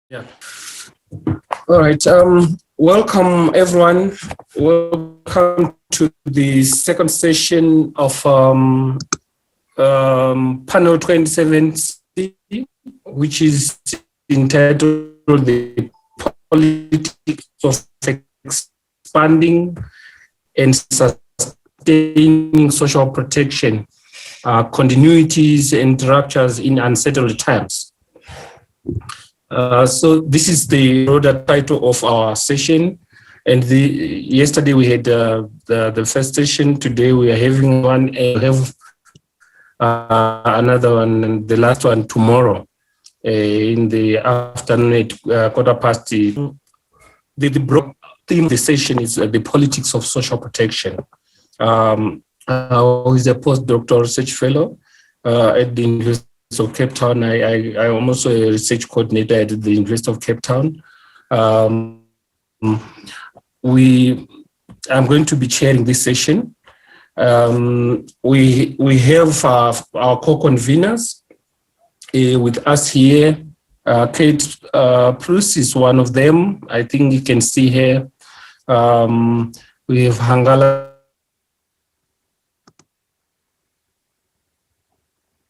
Yeah. All right. Welcome, everyone. Welcome to the second session of panel 27C, which is entitled "The Politics of Expanding and Sustaining Social Protection, Continuities and Ruptures in Unsettled Times." So this is the broader title of our session. And yesterday we had the first session. Today we are having one, and we'll have another one, and the last one tomorrow in the afternoon at 2:15. The broad theme of the session is the politics of social protection. Who is a postdoctoral research fellow at the University of Cape Town. I am also a research coordinator at the University of Cape Town. I'm going to be chairing this session. We have our co-conveners with us here. Kate Prus is one of them. I think you can see her. We have Hangala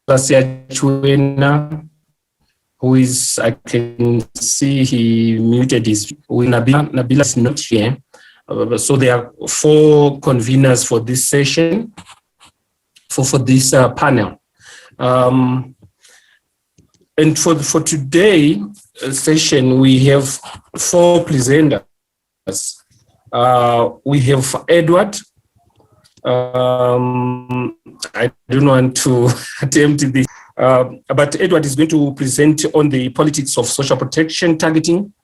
DSA2021, who is, I can see he muted his. Nabila is not here. So there are four conveners for this session, for this panel. And for today's session, we have four presenters. We have Edward. I don't want to attempt this, but Edward is going to present on the politics of social protection targeting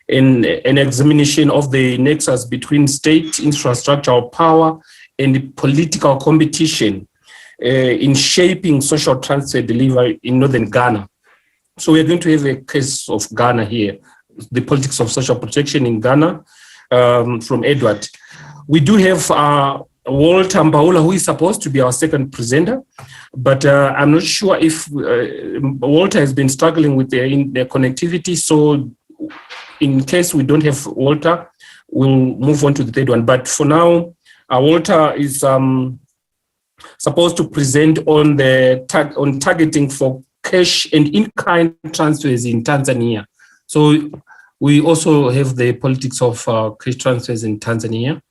and an examination of the nexus between state infrastructural power and political competition in shaping social transfer delivery in northern Ghana. So we're going to have a case of Ghana here, the politics of social protection in Ghana, from Edward. We do have Walter Mbaula, who is supposed to be our second presenter, but I'm not sure if Walter has been struggling with the connectivity. So in case we don't have Walter, we'll move on to the third one. But for now, Walter is supposed to present on on targeting for cash and in-kind transfers in Tanzania. So we also have the politics of cash transfers in Tanzania.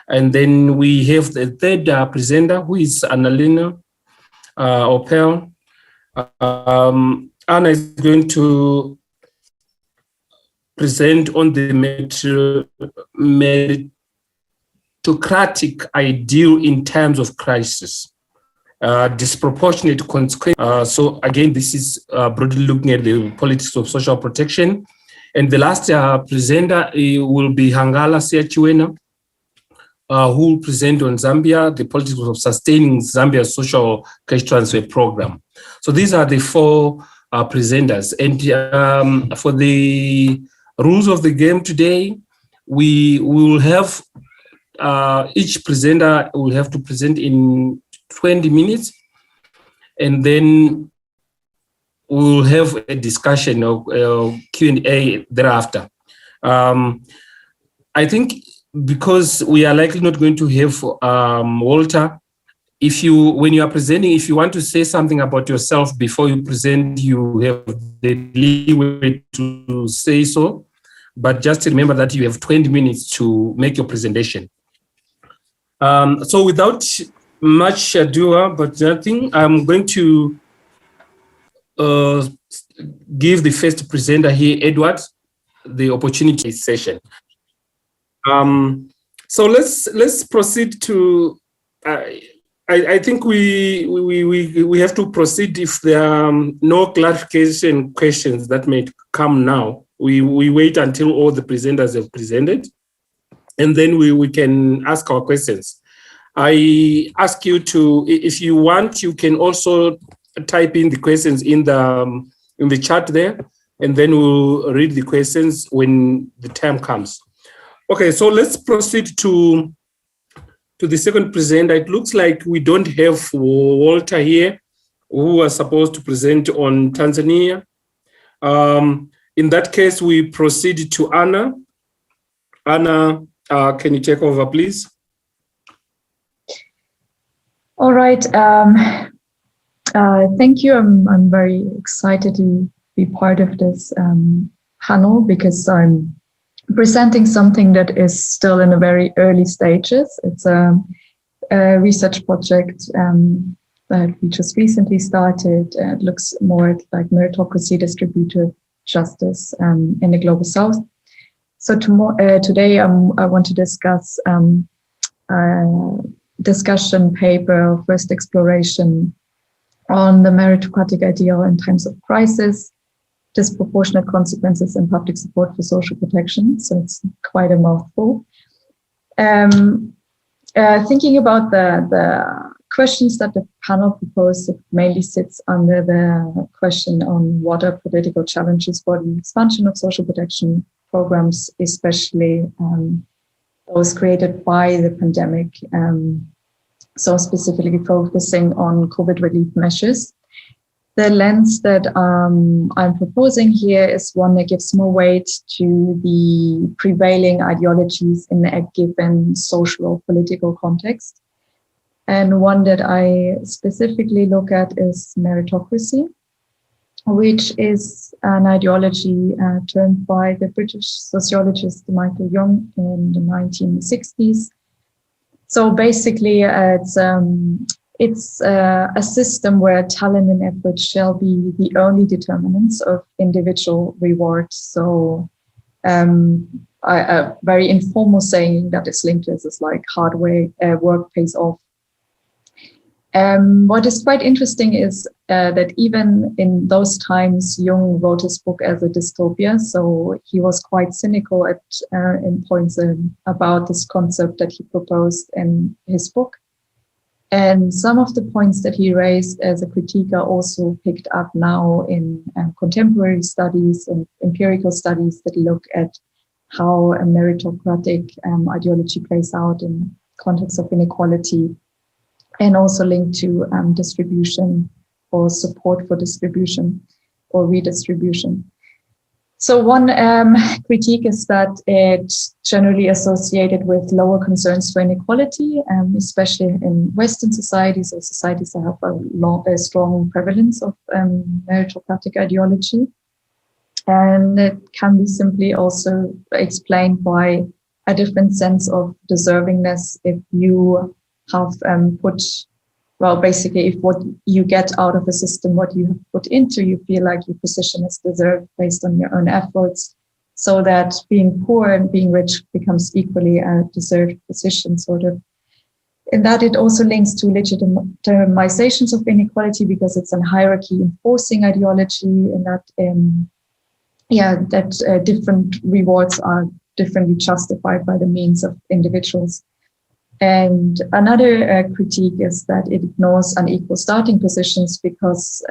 And then we have the third presenter, who is Annalena Opel. Anna is going to present on the meritocratic ideal in times of crisis, disproportionate consequences. So again, this is broadly looking at the politics of social protection. And the last presenter will be Hangala Siachiwena, who will present on Zambia, the politics of sustaining Zambia's social cash transfer program. So these are the four presenters. And for the rules of the game today, we will have each presenter will have to present in 20 minutes, and then we'll have a discussion of Q&A thereafter. I think because we are likely not going to have Walter, when you are presenting, if you want to say something about yourself before you present, you have the leeway to say so. But just remember that you have 20 minutes to make your presentation. So without much ado, but nothing, I'm going to give the first presenter here, Edward, the opportunity session. So let's proceed to. I think we have to proceed if there are no clarification questions that may come now. We wait until all the presenters have presented, and then we can ask our questions. I ask you to, if you want, you can also type in the questions in the chat there, and then we'll read the questions when the time comes. Okay, so let's proceed to the second presenter. It looks like we don't have Walter here, who was supposed to present on Tanzania. In that case, we proceed to Anna. Anna, can you take over, please? All right. Thank you. I'm very excited to be part of this panel because I'm presenting something that is still in the very early stages. It's a research project that we just recently started. It looks more at like meritocracy, distributive justice in the global south. So today I want to discuss discussion paper, first exploration on the meritocratic ideal in times of crisis, disproportionate consequences and public support for social protection. So it's quite a mouthful. Thinking about the questions that the panel proposed, it mainly sits under the question on what are political challenges for the expansion of social protection programs, especially those created by the pandemic. So specifically focusing on COVID relief measures. The lens that I'm proposing here is one that gives more weight to the prevailing ideologies in a given social or political context. And one that I specifically look at is meritocracy, which is an ideology termed by the British sociologist Michael Young in the 1960s. So basically, it's a system where talent and effort shall be the only determinants of individual reward. So a very informal saying that is linked to this is like hard work pays off. What is quite interesting is that even in those times, Jung wrote his book as a dystopia. So he was quite cynical in points about this concept that he proposed in his book. And some of the points that he raised as a critique are also picked up now in contemporary studies and empirical studies that look at how a meritocratic ideology plays out in context of inequality, and also linked to distribution or support for distribution or redistribution. So one critique is that it's generally associated with lower concerns for inequality, especially in Western societies or societies that have a strong prevalence of meritocratic ideology. And it can be simply also explained by a different sense of deservingness if you have basically if what you get out of a system, what you have put into, you feel like your position is deserved based on your own efforts, so that being poor and being rich becomes equally a deserved position, sort of. In that it also links to legitimizations of inequality because it's a hierarchy enforcing ideology, in that different rewards are differently justified by the means of individuals. And another critique is that it ignores unequal starting positions because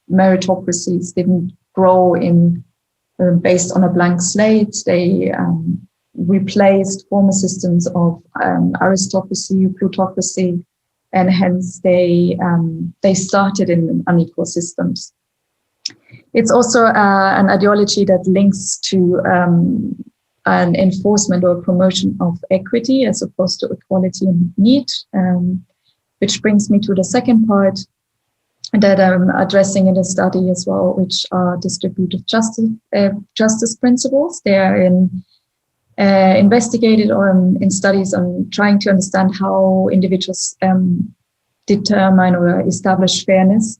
meritocracies didn't grow based on a blank slate. They replaced former systems of aristocracy, plutocracy, and hence they started in unequal systems. It's also an ideology that links to an enforcement or promotion of equity as opposed to equality and need, which brings me to the second part that I'm addressing in the study as well, which are distributive justice principles. They are investigated or in studies on trying to understand how individuals determine or establish fairness.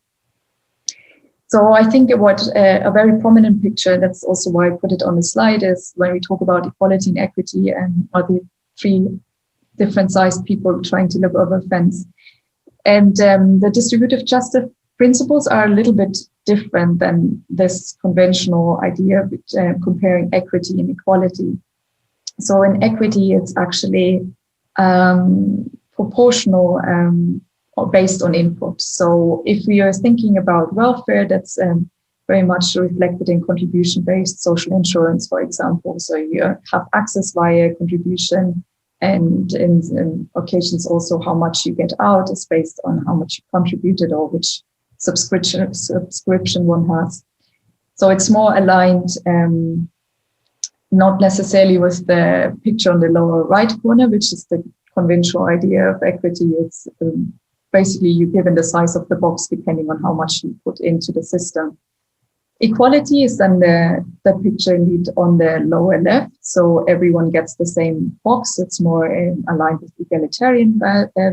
So I think what a very prominent picture, that's also why I put it on the slide, is when we talk about equality and equity and are the three different sized people trying to live over a fence. And the distributive justice principles are a little bit different than this conventional idea of comparing equity and equality. So in equity, it's actually proportional based on input. So if we are thinking about welfare, that's very much reflected in contribution-based social insurance, for example. So you have access via contribution, and in occasions also how much you get out is based on how much you contributed or which subscription one has. So it's more aligned, not necessarily with the picture on the lower right corner, which is the conventional idea of equity. It's basically you're given the size of the box depending on how much you put into the system. Equality is then the picture indeed on the lower left. So everyone gets the same box. It's more aligned with egalitarian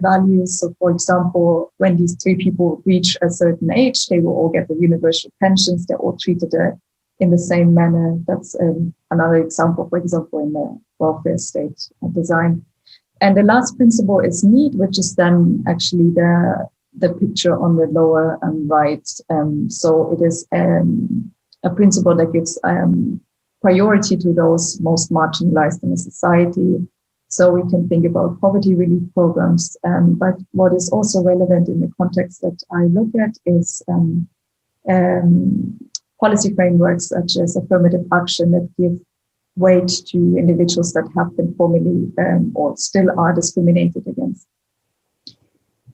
values. So for example, when these three people reach a certain age, they will all get the universal pensions. They're all treated in the same manner. That's another example, for example, in the welfare state design. And the last principle is need, which is then actually the picture on the lower right. So it is a principle that gives priority to those most marginalized in a society. So we can think about poverty relief programs. But what is also relevant in the context that I look at is policy frameworks such as affirmative action that give weight to individuals that have been formerly or still are discriminated against.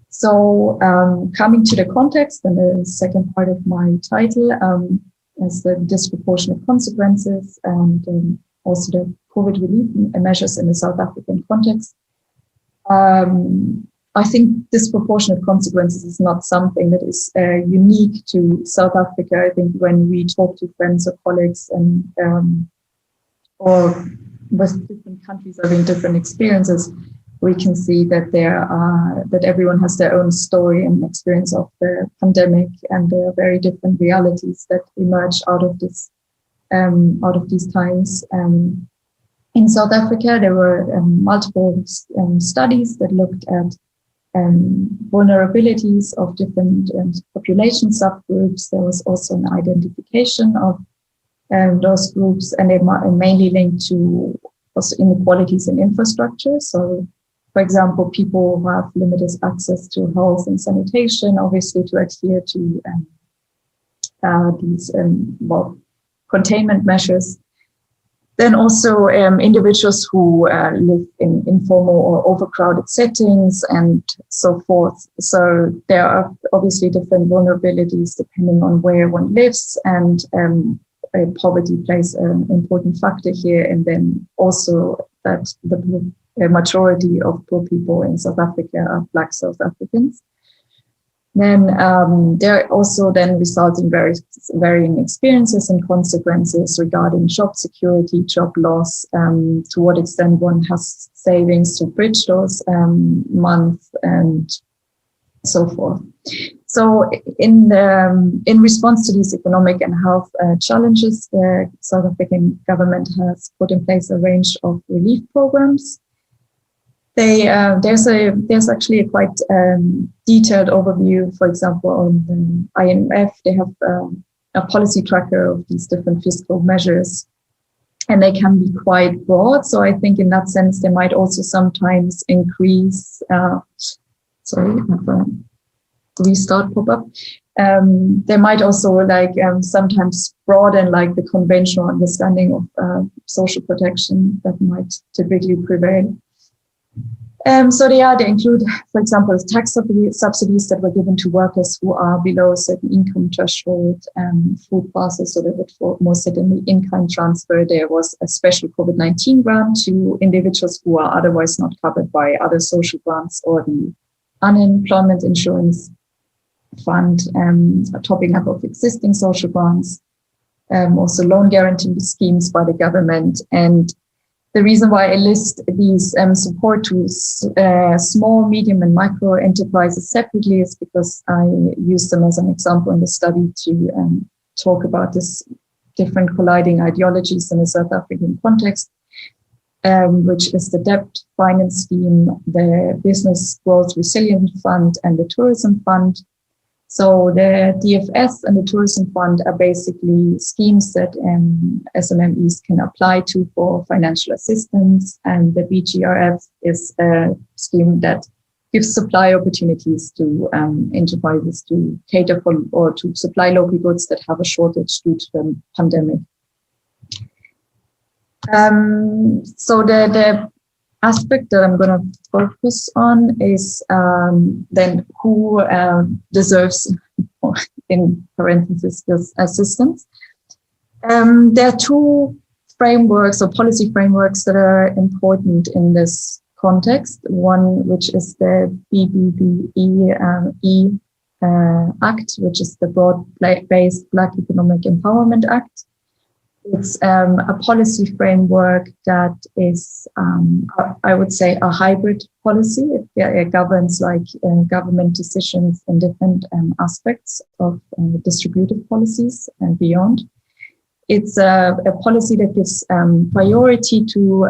So coming to the context, and the second part of my title is the disproportionate consequences and also the COVID relief measures in the South African context. I think disproportionate consequences is not something that is unique to South Africa. I think when we talk to friends or colleagues and or with different countries having different experiences, we can see that that everyone has their own story and experience of the pandemic, and there are very different realities that emerge out of these times. In South Africa, there were multiple studies that looked at vulnerabilities of different population subgroups. There was also an identification of those groups, and they mainly linked to also inequalities in infrastructure. So, for example, people who have limited access to health and sanitation, obviously to adhere to these containment measures. Then also individuals who live in informal or overcrowded settings and so forth. So there are obviously different vulnerabilities depending on where one lives, and poverty plays an important factor here. And then also that the majority of poor people in South Africa are Black South Africans. Then there are also then resulting varying experiences and consequences regarding job security, job loss, to what extent one has savings to bridge those months, and so forth. So in response to these economic and health challenges, the South African government has put in place a range of relief programs. There's actually a quite detailed overview, for example, on the IMF. They have a policy tracker of these different fiscal measures, and they can be quite broad. So I think in that sense, they might also sometimes increase, restart pop-up. They might also sometimes broaden the conventional understanding of social protection that might typically prevail. So they include, for example, tax subsidies that were given to workers who are below a certain income threshold, food passes, so they would more sit in the in-kind transfer. There was a special COVID-19 grant to individuals who are otherwise not covered by other social grants or the unemployment insurance fund, topping up of existing social grants, also loan guarantee schemes by the government. And the reason why I list these support to small, medium, and micro enterprises separately is because I use them as an example in the study to talk about this different colliding ideologies in the South African context, which is the debt finance scheme, the Business Growth Resilience Fund, and the Tourism Fund. So the DFS and the Tourism Fund are basically schemes that SMMEs can apply to for financial assistance, and the BGRF is a scheme that gives supply opportunities to enterprises to cater for or to supply local goods that have a shortage due to the pandemic. So the aspect that I'm going to focus on is then who deserves, in parentheses, this assistance. There are two frameworks or policy frameworks that are important in this context. One, which is the BBBE Act, which is the Broad-Based Black Economic Empowerment Act. It's a policy framework that is, I would say, a hybrid policy. It governs like government decisions in different aspects of distributive policies and beyond. It's a policy that gives priority to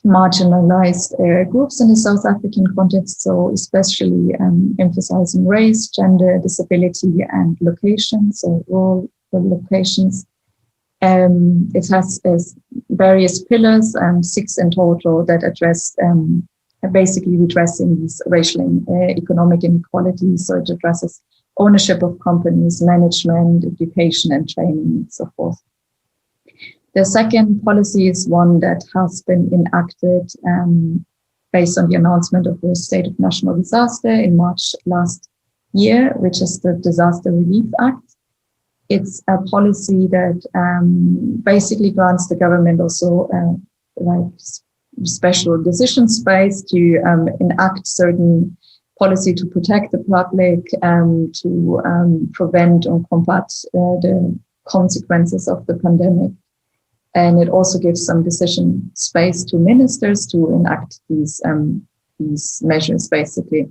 marginalized groups in the South African context, so especially emphasizing race, gender, disability, and locations, so rural locations. It has various pillars, 6 in total, that address basically redressing these racial and economic inequalities. So it addresses ownership of companies, management, education, and training, and so forth. The second policy is one that has been enacted based on the announcement of the state of national disaster in March last year, which is the Disaster Relief Act. It's a policy that basically grants the government also like special decision space to enact certain policy to protect the public, to prevent and combat the consequences of the pandemic. And it also gives some decision space to ministers to enact these measures, basically.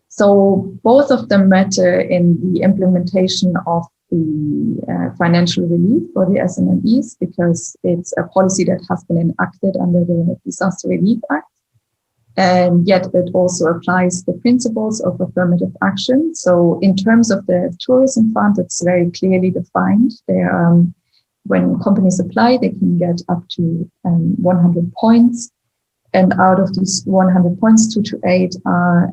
So both of them matter in the implementation of the financial relief for the SMMEs, because it's a policy that has been enacted under the Disaster Relief Act. And yet it also applies the principles of affirmative action. So in terms of the tourism fund, it's very clearly defined. There, when companies apply, they can get up to 100 points. And out of these 100 points, 2 to 8 are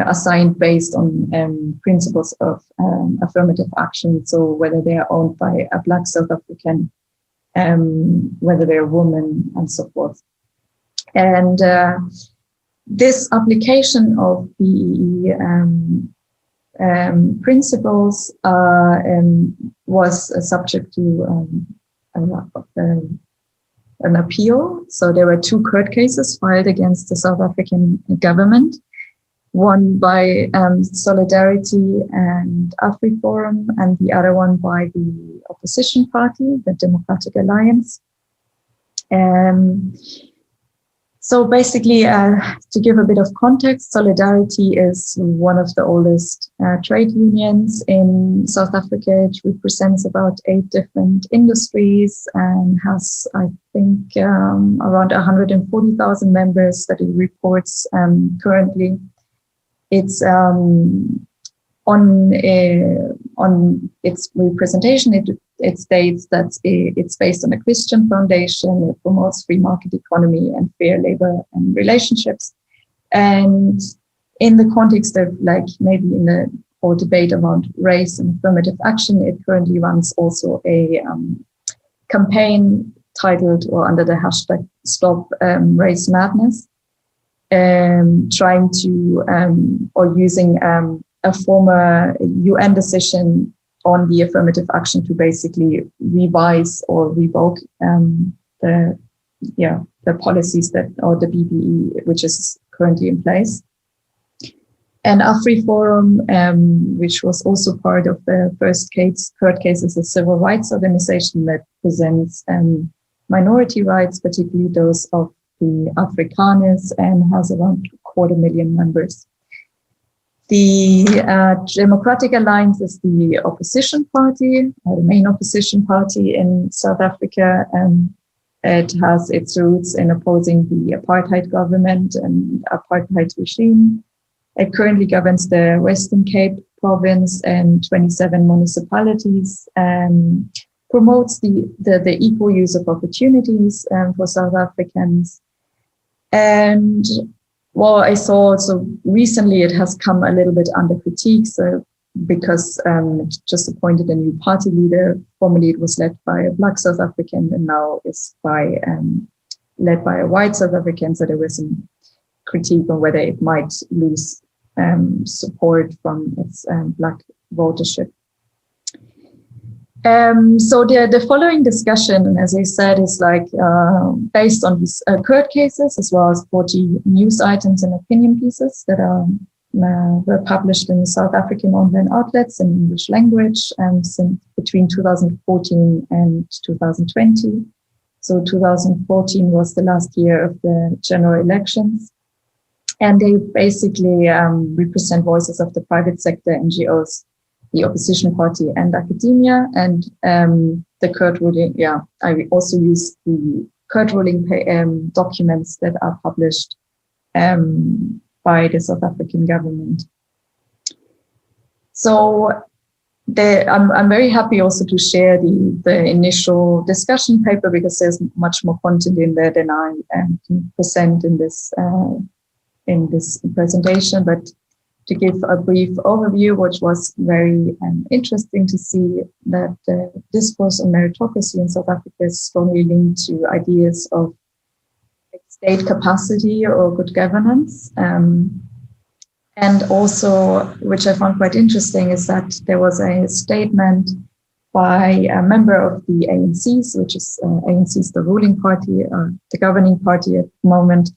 assigned based on principles of affirmative action. So whether they are owned by a Black South African, whether they're a woman, and so forth. And this application of the principles was subject to an appeal. So there were 2 court cases filed against the South African government, one by Solidarity and AfriForum, and the other one by the opposition party, the Democratic Alliance. So basically, to give a bit of context, Solidarity is one of the oldest trade unions in South Africa. It represents about 8 different industries and has, I think, around 140,000 members that it reports currently. It's on its representation, it states that it's based on a Christian foundation. It promotes free market economy and fair labor and relationships. And in the context of, like, maybe in the whole debate around race and affirmative action, it currently runs also a campaign titled, or under the hashtag Stop Race Madness, trying to, or using a former UN decision on the affirmative action to basically revise or revoke the policies that, or the BBE, which is currently in place. And AfriForum, which was also part of the first court case, is a civil rights organization that presents minority rights, particularly those of the Afrikaners, and has around 250,000 members. The Democratic Alliance is the opposition party, or the main opposition party in South Africa. It has its roots in opposing the apartheid government and apartheid regime. It currently governs the Western Cape province and 27 municipalities, and promotes the equal use of opportunities for South Africans. And well, I saw, so recently it has come a little bit under critique, so because it just appointed a new party leader. Formerly it was led by a Black South African, and now it's led by a white South African. So there was some critique on whether it might lose support from its Black votership. So the following discussion, as I said, is like based on these court cases, as well as 40 news items and opinion pieces that were published in South African online outlets in English language since between 2014 and 2020. So 2014 was the last year of the general elections. And they basically represent voices of the private sector, NGOs, the opposition party and academia. And the court ruling, I also use the court ruling documents that are published by the South African government. So I'm very happy also to share the initial discussion paper, because there's much more content in there than I can present in this presentation. But to give a brief overview, which was very interesting to see that the discourse on meritocracy in South Africa is strongly linked to ideas of state capacity or good governance. And also, which I found quite interesting, is that there was a statement by a member of the ANCs, which is ANC is the ruling party, the governing party at the moment,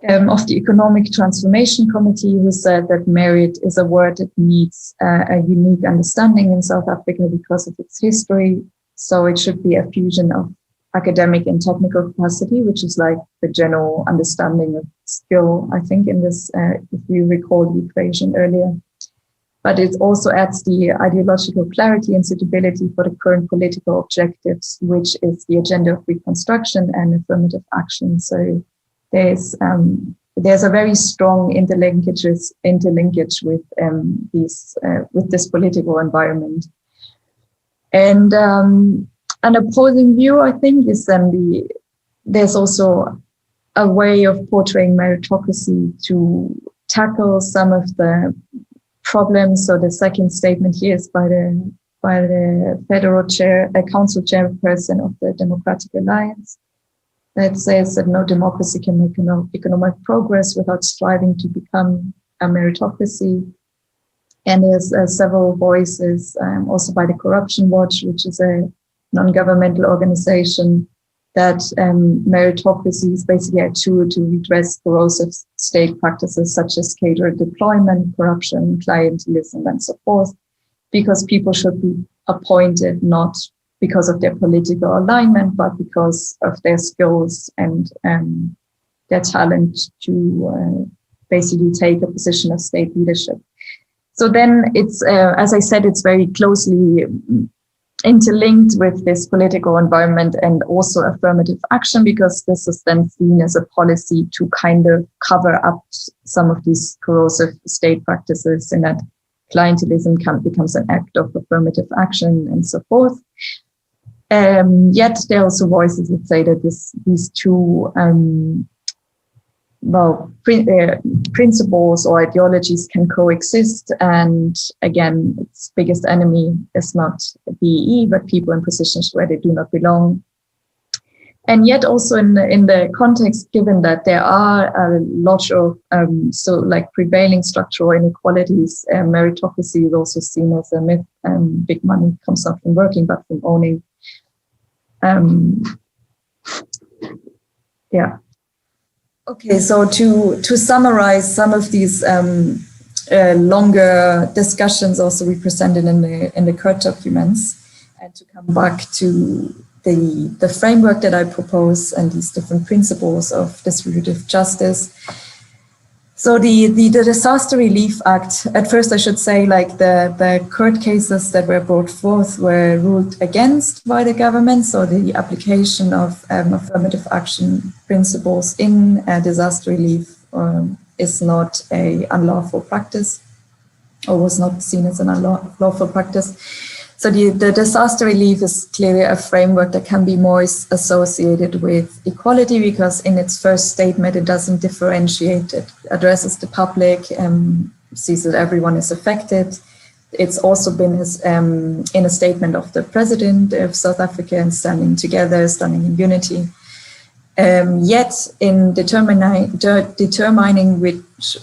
of the Economic Transformation Committee, who said that merit is a word that needs a unique understanding in South Africa because of its history. So it should be a fusion of academic and technical capacity, which is like the general understanding of skill, I think, in this, if you recall the equation earlier. But it also adds the ideological clarity and suitability for the current political objectives, which is the agenda of reconstruction and affirmative action. So there's a very strong interlinkage with with this political environment. And an opposing view, I think, is then there's also a way of portraying meritocracy to tackle some of the problems. So the second statement here is by the federal council chairperson of the Democratic Alliance, that says that no democracy can make economic progress without striving to become a meritocracy. And there's several voices, also by the Corruption Watch, which is a non-governmental organization, that meritocracy is basically a tool to redress corrosive state practices such as cadre deployment, corruption, clientelism, and so forth, because people should be appointed not because of their political alignment, but because of their skills and their talent to basically take a position of state leadership. So then it's, as I said, it's very closely interlinked with this political environment and also affirmative action, because this is then seen as a policy to kind of cover up some of these corrosive state practices, and that clientelism becomes an act of affirmative action and so forth. Yet there are also voices that say that these two principles or ideologies can coexist, and again, its biggest enemy is not BEE, but people in positions where they do not belong. And yet also in the context, given that there are a lot of prevailing structural inequalities, meritocracy is also seen as a myth, and big money comes not from working but from owning. Okay, so to summarize some of these longer discussions also we presented in the court documents, and to come back to the framework that I propose and these different principles of distributive justice. So the Disaster Relief Act, at first I should say, like the court cases that were brought forth were ruled against by the government. So the application of affirmative action principles in disaster relief is not an unlawful practice, or was not seen as an unlawful practice. So the disaster relief is clearly a framework that can be more associated with equality, because in its first statement, it doesn't differentiate. It addresses the public, sees that everyone is affected. It's also been in a statement of the president of South Africa, and standing together, standing in unity. Yet in determining which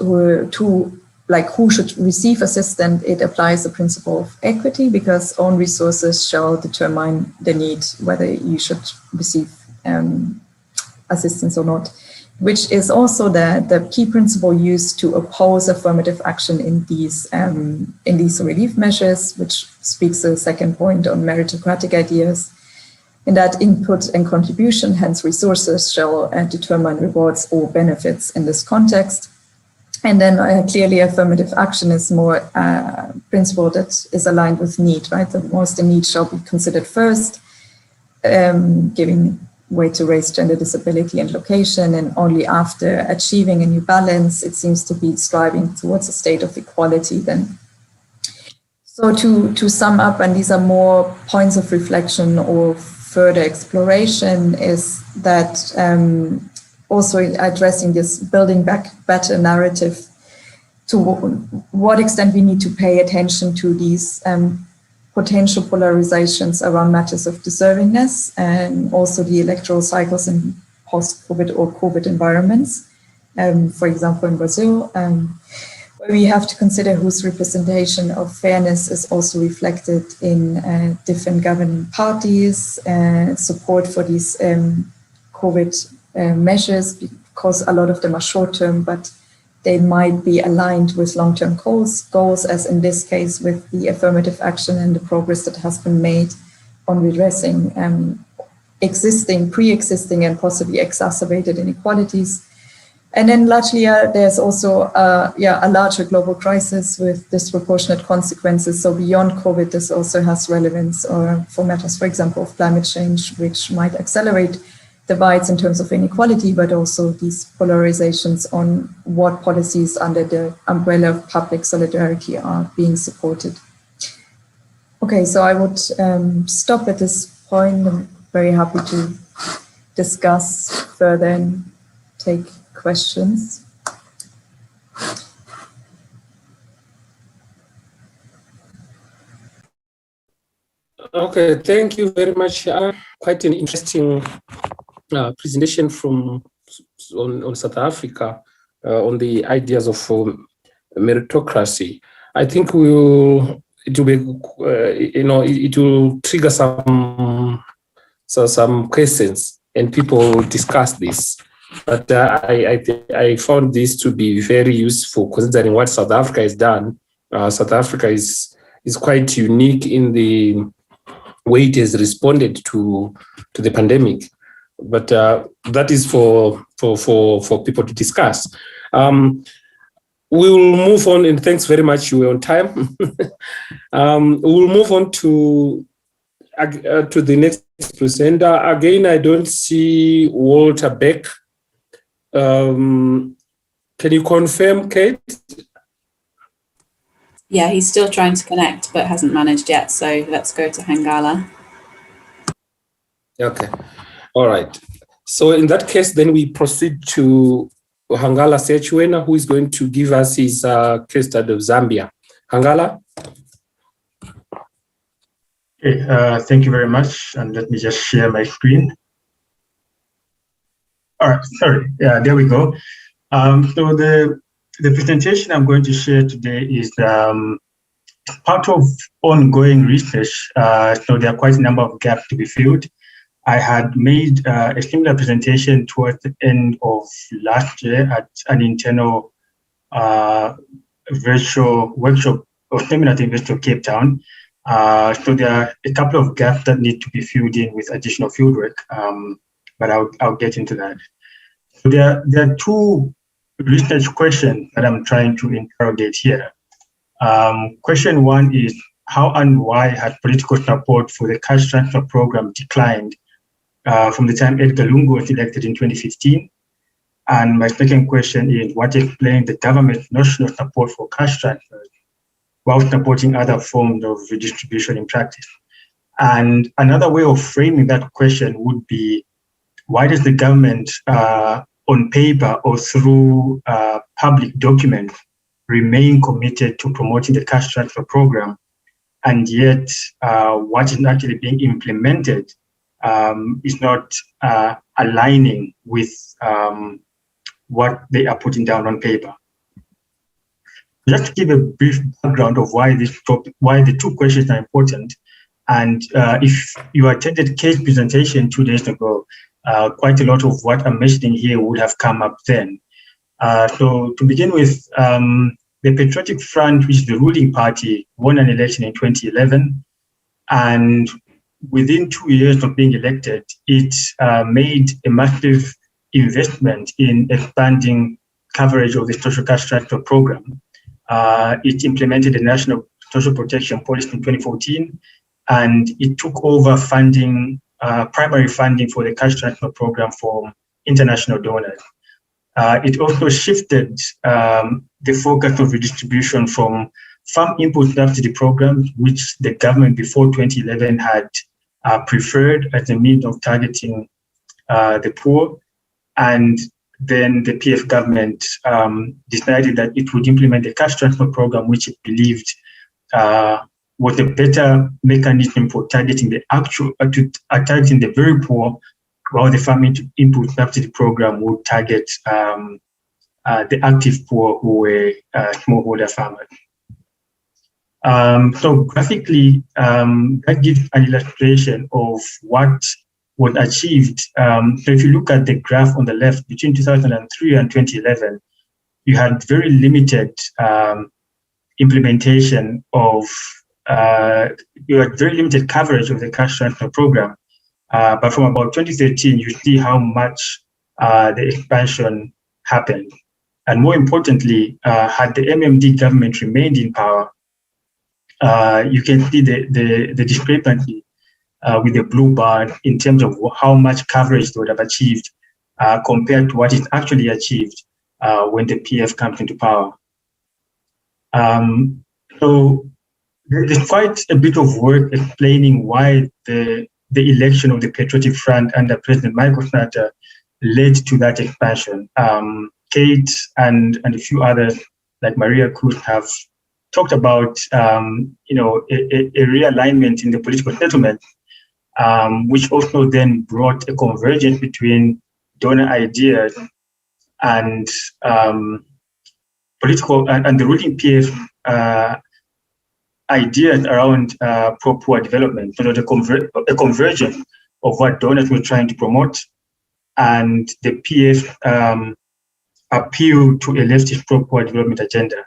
two like who should receive assistance, it applies the principle of equity, because own resources shall determine the need, whether you should receive assistance or not, which is also the key principle used to oppose affirmative action in these relief measures, which speaks to the second point on meritocratic ideas, in that input and contribution, hence resources, shall determine rewards or benefits in this context. And then clearly affirmative action is more principle that is aligned with need, right? The most the need shall be considered first, giving way to race, gender, disability, and location, and only after achieving a new balance, it seems to be striving towards a state of equality then. So to sum up, and these are more points of reflection or further exploration, is that also addressing this building back better narrative, to what extent we need to pay attention to these potential polarizations around matters of deservingness, and also the electoral cycles in post-COVID or COVID environments. For example, in Brazil, where we have to consider whose representation of fairness is also reflected in different governing parties, support for these COVID measures, because a lot of them are short-term, but they might be aligned with long-term goals, as in this case with the affirmative action and the progress that has been made on redressing pre-existing and possibly exacerbated inequalities. And then largely, there's also a larger global crisis with disproportionate consequences. So beyond COVID, this also has relevance for matters, for example, of climate change, which might accelerate divides in terms of inequality, but also these polarizations on what policies under the umbrella of public solidarity are being supported. Okay, so I would stop at this point. I'm very happy to discuss further and take questions. Okay, thank you very much. Quite an interesting presentation on South Africa on the ideas of meritocracy. I think it will trigger some questions, and people will discuss this. But I found this to be very useful, considering what South Africa has done. South Africa is quite unique in the way it has responded to the pandemic. But that is for people to discuss. We will move on, and thanks very much. You were on time. We will move on to the next presenter. Again, I don't see Walter Beck. Can you confirm, Kate? Yeah, he's still trying to connect, but hasn't managed yet. So let's go to Hangala. Okay. All right. So in that case, then we proceed to Hangala Sechwena, who is going to give us his case study of Zambia. Hangala? Okay, thank you very much. And let me just share my screen. All right, sorry. Yeah, there we go. So the presentation I'm going to share today is part of ongoing research. So there are quite a number of gaps to be filled. I had made a similar presentation towards the end of last year at an internal virtual workshop or seminar at University of Cape Town. So there are a couple of gaps that need to be filled in with additional fieldwork, but I'll get into that. So there are two research questions that I'm trying to interrogate here. Question one is, how and why has political support for the cash transfer program declined from the time Edgar Lungu was elected in 2015? And my second question is, what explains the government's national support for cash transfers while supporting other forms of redistribution in practice? And another way of framing that question would be, why does the government on paper or through public documents remain committed to promoting the cash transfer program, and yet what is actually being implemented is not aligning with what they are putting down on paper? Just to give a brief background of why the two questions are important, and if you attended Kate's presentation 2 days ago, quite a lot of what I'm mentioning here would have come up then. So to begin with, the Patriotic Front, which is the ruling party, won an election in 2011, and within 2 years of being elected, it made a massive investment in expanding coverage of the social cash transfer program. It implemented a national social protection policy in 2014, and it took over funding, primary funding for the cash transfer program from international donors. It also shifted the focus of redistribution from farm input subsidy programs, which the government before 2011 had preferred as a means of targeting the poor. And then the PF government decided that it would implement the cash transfer program, which it believed was a better mechanism for targeting the targeting the very poor, while the farm input subsidy program would target the active poor who were smallholder farmers. So graphically, that gives an illustration of what was achieved. So if you look at the graph on the left, between 2003 and 2011, you had very limited implementation of, you had very limited coverage of the cash transfer program. But from about 2013, you see how much the expansion happened. And more importantly, had the MMD government remained in power, you can see the discrepancy with the blue bar in terms of how much coverage they would have achieved compared to what is actually achieved when the PF comes into power. So there's quite a bit of work explaining why the election of the Patriotic Front under President Michael Sata led to that expansion. Kate and a few others like Maria Cruz have talked about a realignment in the political settlement, which also then brought a convergence between donor ideas and political and the ruling PF ideas around pro-poor development. So a convergence of what donors were trying to promote, and the PF appeal to a leftist pro-poor development agenda.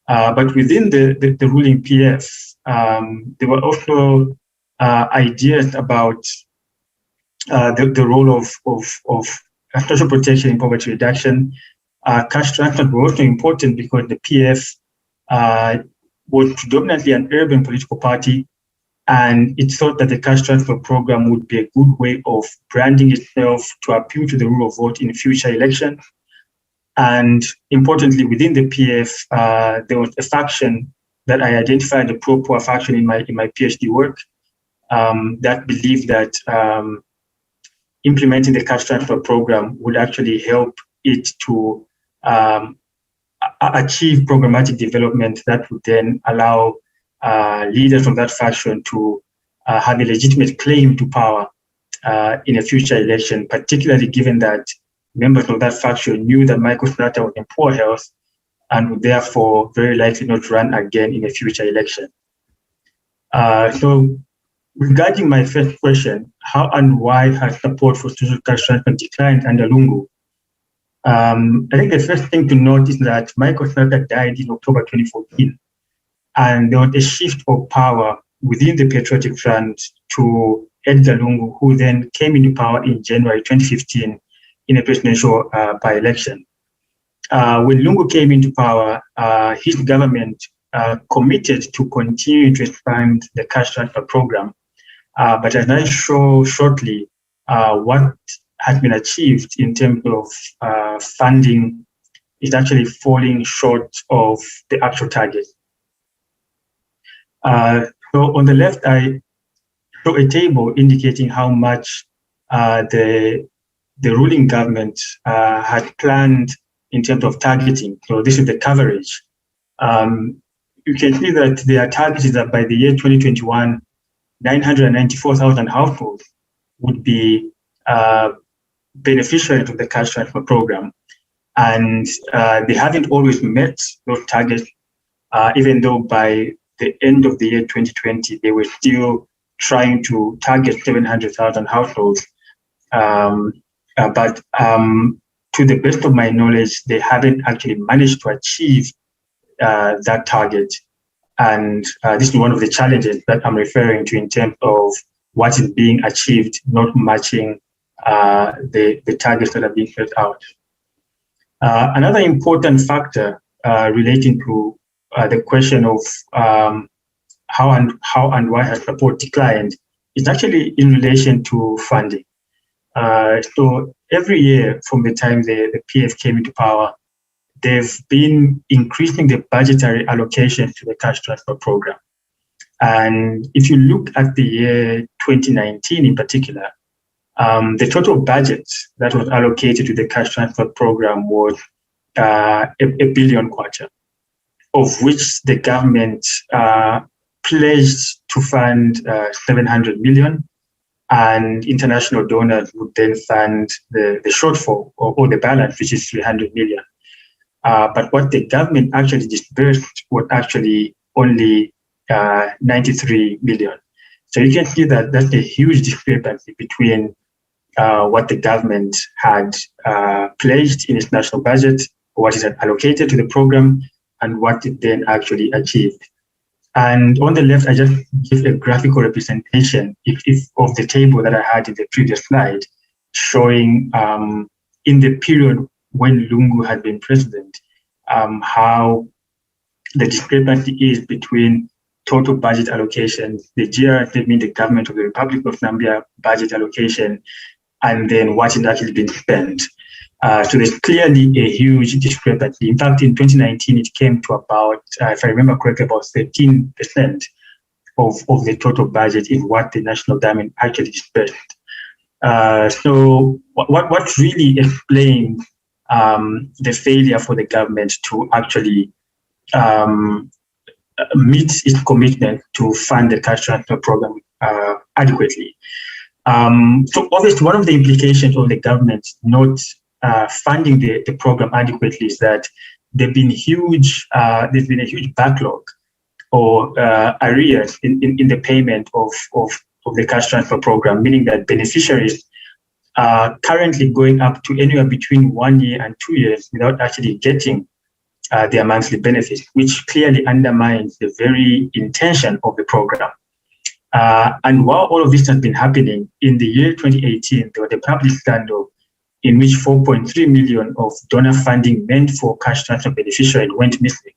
But within the ruling PF, there were also ideas about the role of social protection in poverty reduction. Cash transfers were also important because the PF was predominantly an urban political party, and it thought that the cash transfer program would be a good way of branding itself to appeal to the rural vote in future elections. And importantly, within the PF, there was a faction that I identified, the pro-poor faction in my PhD work, that believed that implementing the cash transfer program would actually help it to achieve programmatic development that would then allow leaders from that faction to have a legitimate claim to power in a future election, particularly given that members of that faction knew that Michael Sata was in poor health and would therefore very likely not run again in a future election. So regarding my first question, how and why has support for social cash transfer declined under Lungu? I think the first thing to note is that Michael Sata died in October 2014, and there was a shift of power within the Patriotic Front to Edgar Lungu, who then came into power in January 2015 in a presidential by-election. When Lungu came into power, his government committed to continue to expand the cash transfer program, but as I show shortly, what has been achieved in terms of funding is actually falling short of the actual target. So on the left, I show a table indicating how much the ruling government had planned in terms of targeting. So this is the coverage. You can see that their target is that by the year 2021, 994,000 households would be beneficiaries of the cash transfer program. And they haven't always met those targets. even though by the end of the year 2020, they were still trying to target 700,000 households. But to the best of my knowledge, they haven't actually managed to achieve that target. And this is one of the challenges that I'm referring to in terms of what is being achieved, not matching the targets that are being set out. Another important factor relating to the question of how and why has support declined is actually in relation to funding. So every year from the time the PF came into power, they've been increasing the budgetary allocation to the cash transfer program. And if you look at the year 2019 in particular, the total budget that was allocated to the cash transfer program was a billion kwacha, of which the government pledged to fund 700 million, and international donors would then fund the shortfall or the balance, which is 300 million. But what the government actually disbursed was actually only 93 million. So you can see that that's a huge discrepancy between what the government had pledged in its national budget, what it had allocated to the program, and what it then actually achieved. And on the left, I just give a graphical representation of the table that I had in the previous slide, showing in the period when Lungu had been president, how the discrepancy is between total budget allocation, the GRSF, meaning the Government of the Republic of Zambia budget allocation, and then what is actually been spent. So there's clearly a huge discrepancy. In fact, in 2019, it came to about, if I remember correctly, about 13% of the total budget in what the national government actually dispersed. So what really explains the failure for the government to actually meet its commitment to fund the cash transfer program adequately? So obviously, one of the implications of the government not funding the program adequately is that there's been a huge backlog or arrears in the payment of the cash transfer program, meaning that beneficiaries are currently going up to anywhere between 1 year and 2 years without actually getting their monthly benefits, which clearly undermines the very intention of the program. And while all of this has been happening, in the year 2018, there was a public scandal in which 4.3 million of donor funding meant for cash transfer beneficiaries went missing.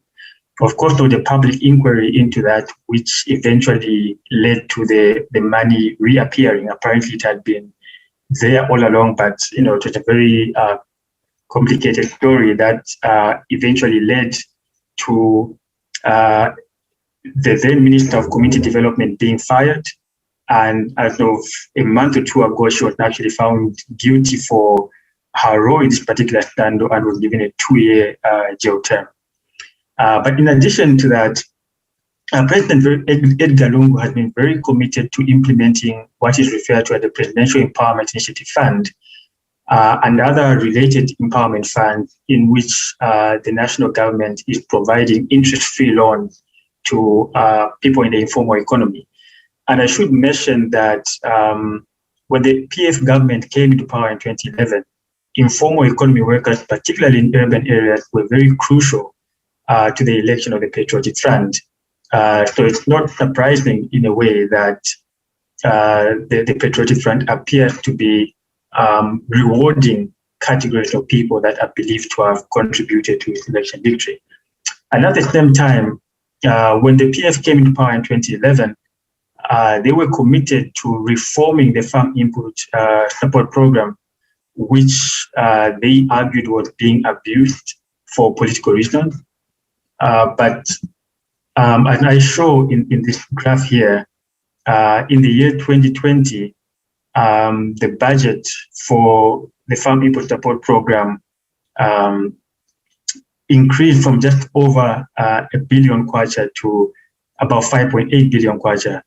Of course, there was a public inquiry into that, which eventually led to the money reappearing. Apparently, it had been there all along, but it was a very complicated story that eventually led to the then Minister of Community Development being fired. And as of a month or two ago, she was actually found guilty for her role in this particular scandal and was given a 2-year jail term. But in addition to that, President Edgar Lungu has been very committed to implementing what is referred to as the Presidential Empowerment Initiative Fund and other related empowerment funds in which the national government is providing interest-free loans to people in the informal economy. And I should mention that when the PF government came into power in 2011, informal economy workers, particularly in urban areas, were very crucial to the election of the Patriotic Front. So it's not surprising in a way that the Patriotic Front appears to be rewarding categories of people that are believed to have contributed to its election victory. And at the same time, when the PF came into power in 2011, they were committed to reforming the farm input support program, which they argued was being abused for political reasons. But as I show in this graph here, in the year 2020, the budget for the farm input support program increased from just over 1 billion kwacha to about 5.8 billion kwacha.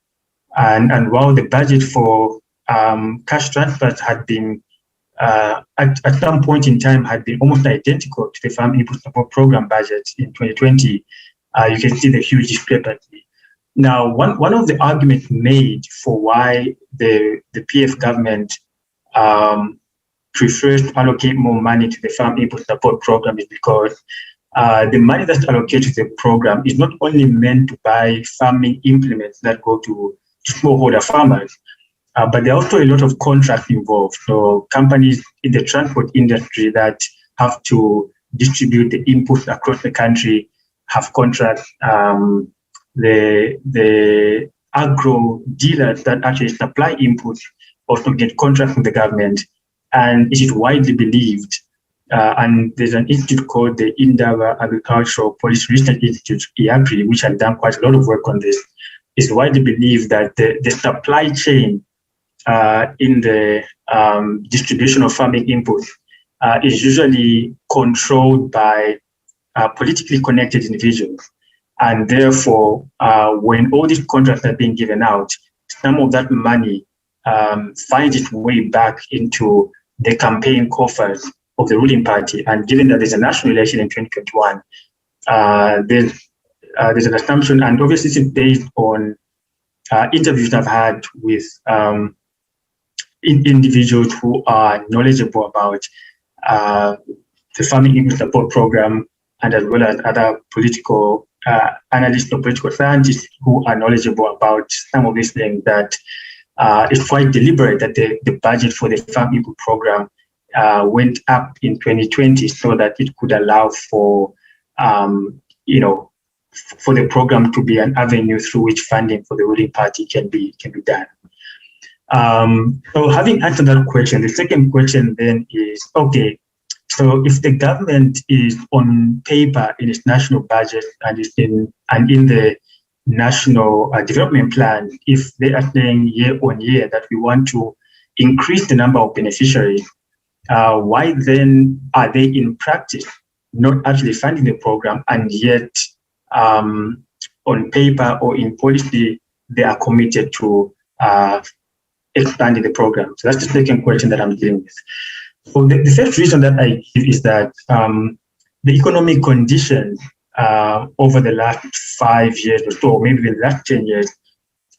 And while the budget for cash transfers had been, at some point in time, had been almost identical to the farm input support program budget in 2020, you can see the huge discrepancy. Now, one of the arguments made for why the PF government prefers to allocate more money to the farm input support program is because the money that's allocated to the program is not only meant to buy farming implements that go to smallholder farmers, but there are also a lot of contracts involved. So companies in the transport industry that have to distribute the inputs across the country have contracts. The agro dealers that actually supply inputs also get contracts from the government. And it is widely believed, and there's an institute called the Indaba Agricultural Policy Research Institute, IAPRI, which has done quite a lot of work on this. It's widely believed that the supply chain in the distribution of farming inputs is usually controlled by politically connected individuals. And therefore, when all these contracts are being given out, some of that money finds its way back into the campaign coffers of the ruling party. And given that there's a national election in 2021, there's an assumption, and obviously this is based on interviews I've had with individuals who are knowledgeable about the farming input support program, and as well as other political analysts or political scientists who are knowledgeable about some of these things, that it's quite deliberate that the budget for the farm input program went up in 2020 so that it could allow for, for the program to be an avenue through which funding for the ruling party can be done. So having answered that question, the second question then is, okay, so if the government is on paper in its national budget and in the national development plan, if they are saying year on year that we want to increase the number of beneficiaries, why then are they in practice not actually funding the program, and yet on paper or in policy they are committed to expanding the program? So that's the second question that I'm dealing with. So the first reason that I give is that the economic conditions over the last 5 years or so, maybe the last 10 years,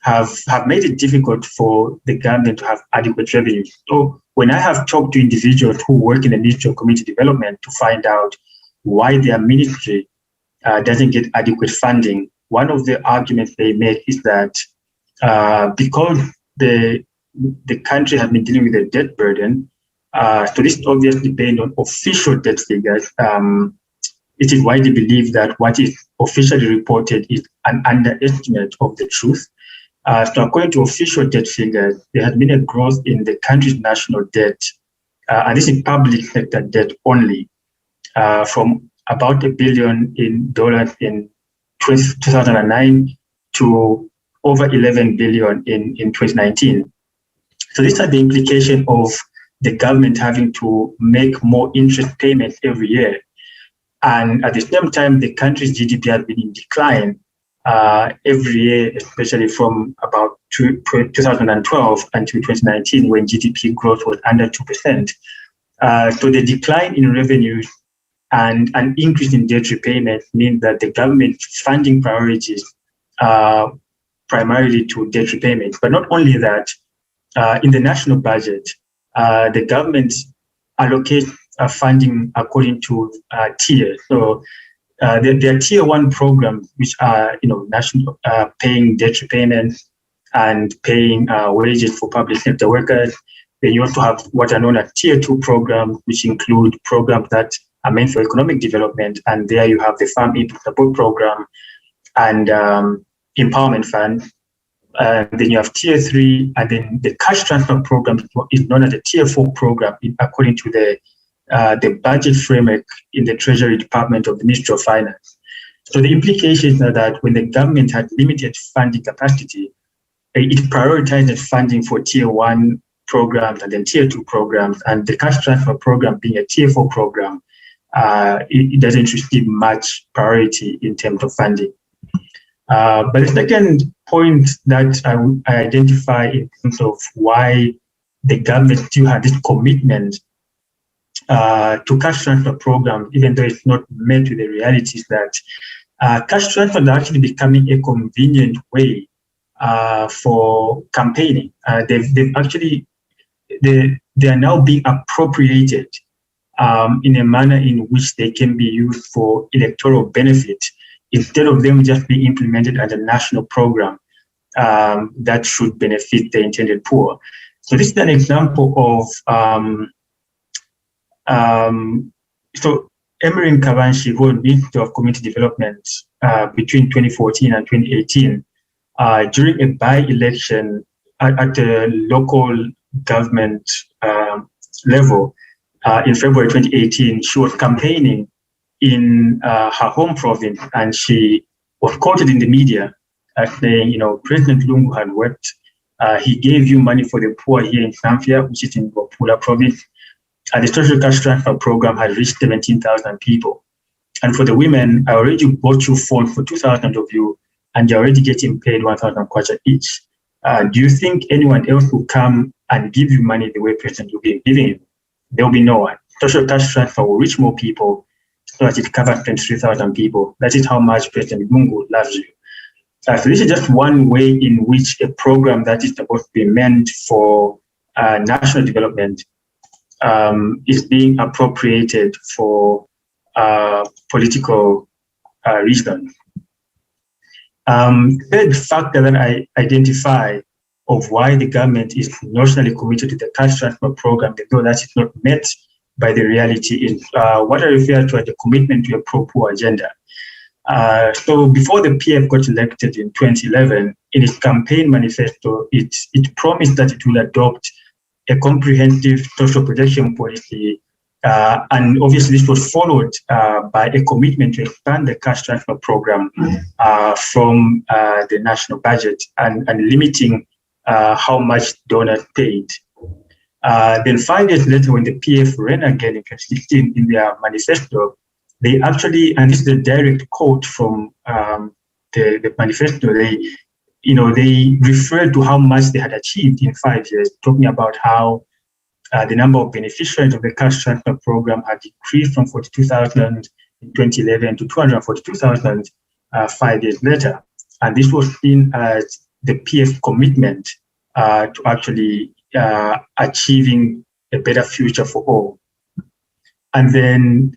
have made it difficult for the government to have adequate revenue. So when I have talked to individuals who work in the Ministry of Community Development to find out why their ministry doesn't get adequate funding, one of the arguments they make is that because the country has been dealing with a debt burden, so this is obviously based on official debt figures. It is widely believed that what is officially reported is an underestimate of the truth. So according to official debt figures, there has been a growth in the country's national debt, and this is public sector debt only, from about $1 billion in 2009 to over 11 billion in 2019. So these are the implication of the government having to make more interest payments every year. And at the same time, the country's GDP has been in decline every year, especially from about 2012 until 2019, when GDP growth was under 2%. So the decline in revenues and an increase in debt repayments mean that the government's funding priorities are primarily to debt repayments. But not only that, in the national budget, the government allocates funding according to tiers. So there are tier 1 programs, which are national, paying debt repayments and paying wages for public sector workers. Then you also have what are known as tier 2 programs, which include programs that are meant for economic development. And there you have the farm input support program and empowerment fund. Then you have tier 3, and then the cash transfer program is known as a tier 4 program, according to the budget framework in the Treasury Department of the Ministry of Finance. So the implications are that when the government had limited funding capacity, it prioritized funding for tier 1 programs and then tier 2 programs, and the cash transfer program being a tier 4 program, it doesn't receive much priority in terms of funding. But the second point that I identify in terms of why the government still had this commitment to cash transfer program, even though it's not met with the realities, that cash transfers are actually becoming a convenient way for campaigning. They are now being appropriated in a manner in which they can be used for electoral benefit instead of them just being implemented as a national program that should benefit the intended poor. So this is an example of so Emery Kabanshi, who was Minister of Community Development between 2014 and 2018, during a by-election at the local government level in February 2018, she was campaigning in her home province, and she was quoted in the media as saying, you know, President Lungu had worked. He gave you money for the poor here in Samfia, which is in Wapula province. The social cash transfer program had reached 17,000 people. And for the women, I already bought you phones for 2,000 of you, and you're already getting paid 1,000 kwacha each. Do you think anyone else will come and give you money the way President will be giving you? There will be no one. Social cash transfer will reach more people so that it covers 23,000 people. That is how much President Lungu loves you. So this is just one way in which a program that is supposed to be meant for national development is being appropriated for political reasons. Third factor that I identify of why the government is notionally committed to the cash transfer program, though that is not met by the reality, is what I refer to as the commitment to a pro-poor agenda. So before the PF got elected in 2011, in its campaign manifesto, it promised that it will adopt a comprehensive social protection policy, and obviously this was followed by a commitment to expand the cash transfer program from the national budget and limiting how much donors paid. Then 5 years later, when the PF ran again in 2016 in their manifesto, they actually, and this is a direct quote from the manifesto, they referred to how much they had achieved in 5 years, talking about how the number of beneficiaries of the cash transfer program had decreased from 42,000 in 2011 to 242,000 5 years later. And this was seen as the PF commitment to actually achieving a better future for all. And then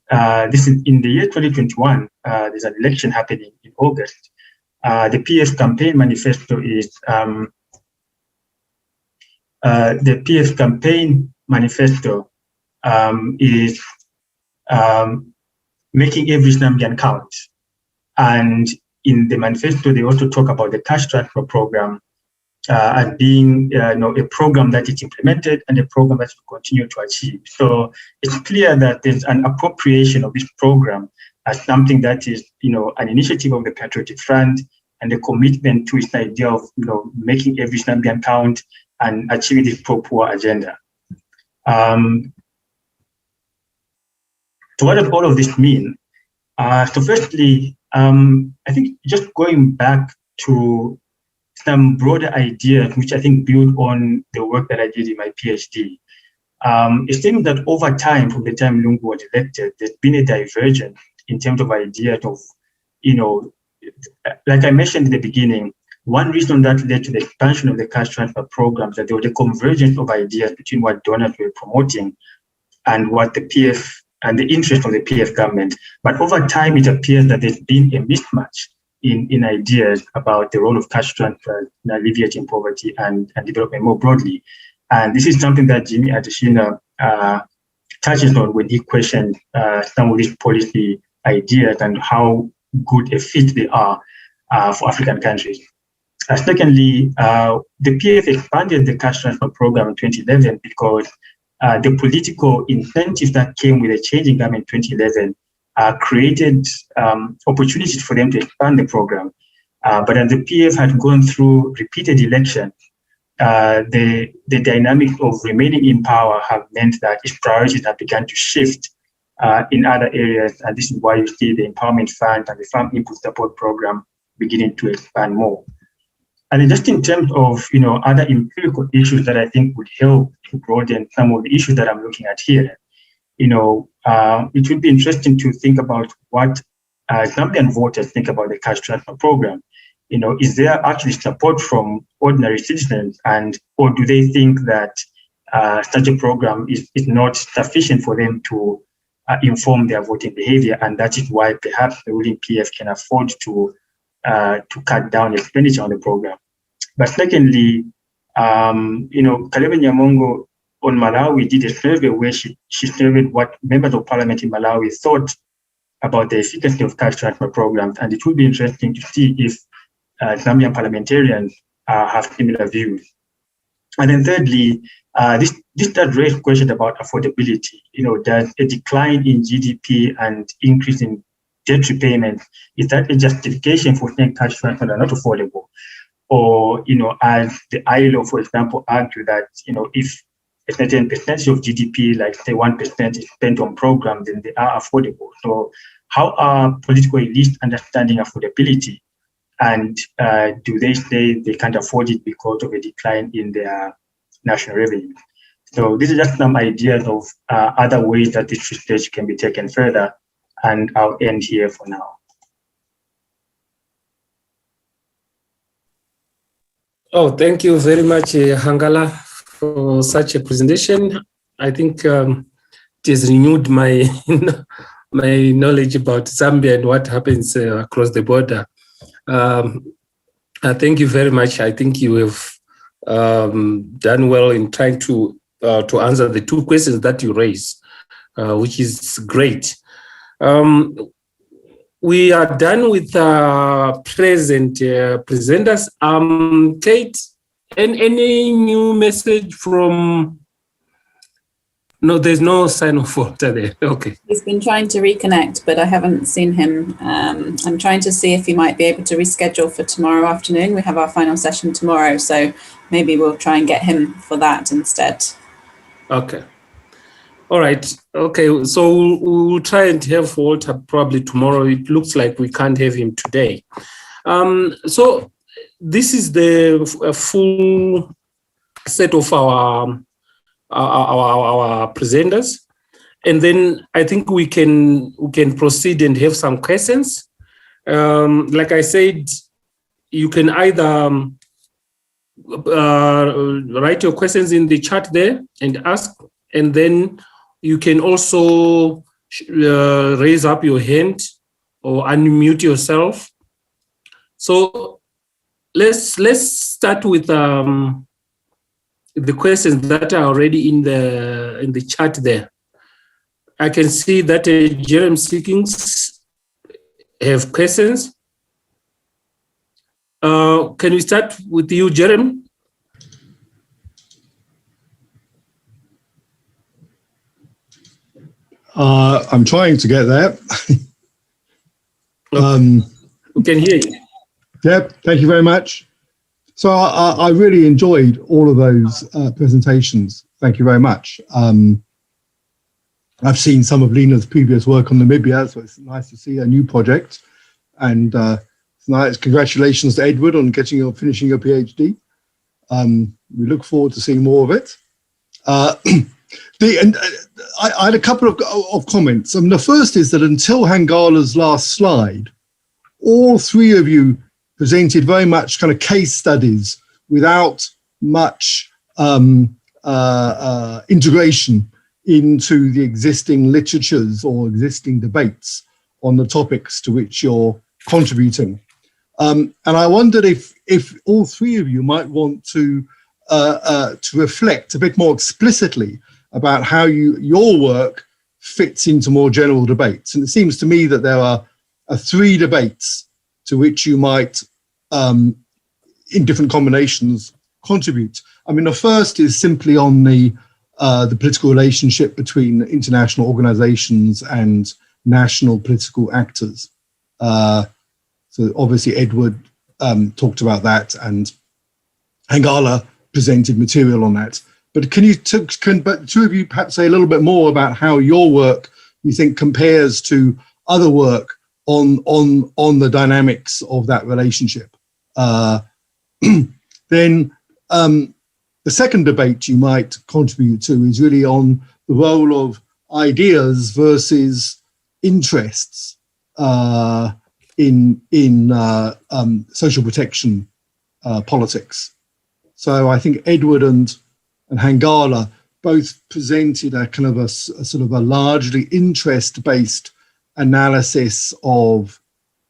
this is in the year 2021, there's an election happening in August. The PF campaign manifesto is making every Zambian count. And in the manifesto, they also talk about the cash transfer program as being a program that is implemented and a program that will continue to achieve. So it's clear that there's an appropriation of this program as something that is, an initiative of the Patriotic Front and a commitment to its idea of, making every Zambian count and achieving this pro-poor agenda. So what does all of this mean? So firstly, I think just going back to some broader ideas, which I think build on the work that I did in my PhD. It seems that over time, from the time Lungu was elected, there's been a divergence in terms of ideas of, like I mentioned in the beginning, one reason that led to the expansion of the cash transfer programs, that there was a convergence of ideas between what donors were promoting and what the PF and the interest of the PF government. But over time, it appears that there's been a mismatch in ideas about the role of cash transfer in alleviating poverty and development more broadly. And this is something that Jimmy Adesina touches on when he questioned some of these policy ideas and how good a fit they are for African countries. Secondly, the PF expanded the cash transfer program in 2011 because the political incentives that came with the changing government in 2011 created opportunities for them to expand the program. But as the PF had gone through repeated elections, the dynamic of remaining in power have meant that its priorities have begun to shift in other areas. And this is why you see the Empowerment Fund and the Farm Input Support Program beginning to expand more. And then just in terms of other empirical issues that I think would help to broaden some of the issues that I'm looking at here, it would be interesting to think about what Zambian voters think about the cash transfer program? Is there actually support from ordinary citizens, or do they think that such a program is not sufficient for them to inform their voting behavior, and that is why perhaps the ruling PF can afford to cut down expenditure on the program? But secondly, Kalebe Nyamongo on Malawi did a survey where she surveyed what members of parliament in Malawi thought about the efficacy of cash transfer programs, and it would be interesting to see if Zambian parliamentarians have similar views. And then thirdly, this does raise questions about affordability. Does a decline in GDP and increase in debt repayment, is that a justification for saying cash transfers are not affordable? Or, as the ILO, for example, argue that, if a certain percentage of GDP, like say 1%, is spent on programs, then they are affordable. So how are political elites understanding affordability? And do they say they can't afford it because of a decline in their national revenue? So these are just some ideas of other ways that this research can be taken further. And I'll end here for now. Oh, thank you very much, Hangala, for such a presentation. I think it has renewed my my knowledge about Zambia and what happens across the border. Thank you very much. I think you have done well in trying to answer the two questions that you raised, which is great. We are done with present presenters. Kate, any new message from? No, there's no sign of Walter there. Okay. He's been trying to reconnect, but I haven't seen him. I'm trying to see if he might be able to reschedule for tomorrow afternoon. We have our final session tomorrow, so maybe we'll try and get him for that instead. Okay. All right. Okay. So we'll try and have Walter probably tomorrow. It looks like we can't have him today. So this is the full set of our presenters, and then I think we can proceed and have some questions. Like I said, you can either write your questions in the chat there and ask, and then you can also raise up your hand or unmute yourself. So let's start with the questions that are already in the chat there. I can see that Jeremy Seekings have questions. Can we start with you, Jeremy? I'm trying to get there. We can hear you. Yep, thank you very much. So I really enjoyed all of those presentations. Thank you very much. I've seen some of Lena's previous work on Namibia, so it's nice to see a new project. And it's nice. Congratulations to Edward on finishing your PhD. We look forward to seeing more of it. I had a couple of comments. The first is that until Hangala's last slide, all three of you presented very much kind of case studies without much integration into the existing literatures or existing debates on the topics to which you're contributing. And I wondered if all three of you might want to reflect a bit more explicitly about how your work fits into more general debates. And it seems to me that there are three debates to which you might, in different combinations, contribute. I mean, the first is simply on the political relationship between international organizations and national political actors. So obviously Edward talked about that, and Hangala presented material on that. But can two of you perhaps say a little bit more about how your work you think compares to other work on the dynamics of that relationship? Then the second debate you might contribute to is really on the role of ideas versus interests in social protection politics. So I think Edward and Hangala both presented a kind of a sort of a largely interest-based analysis of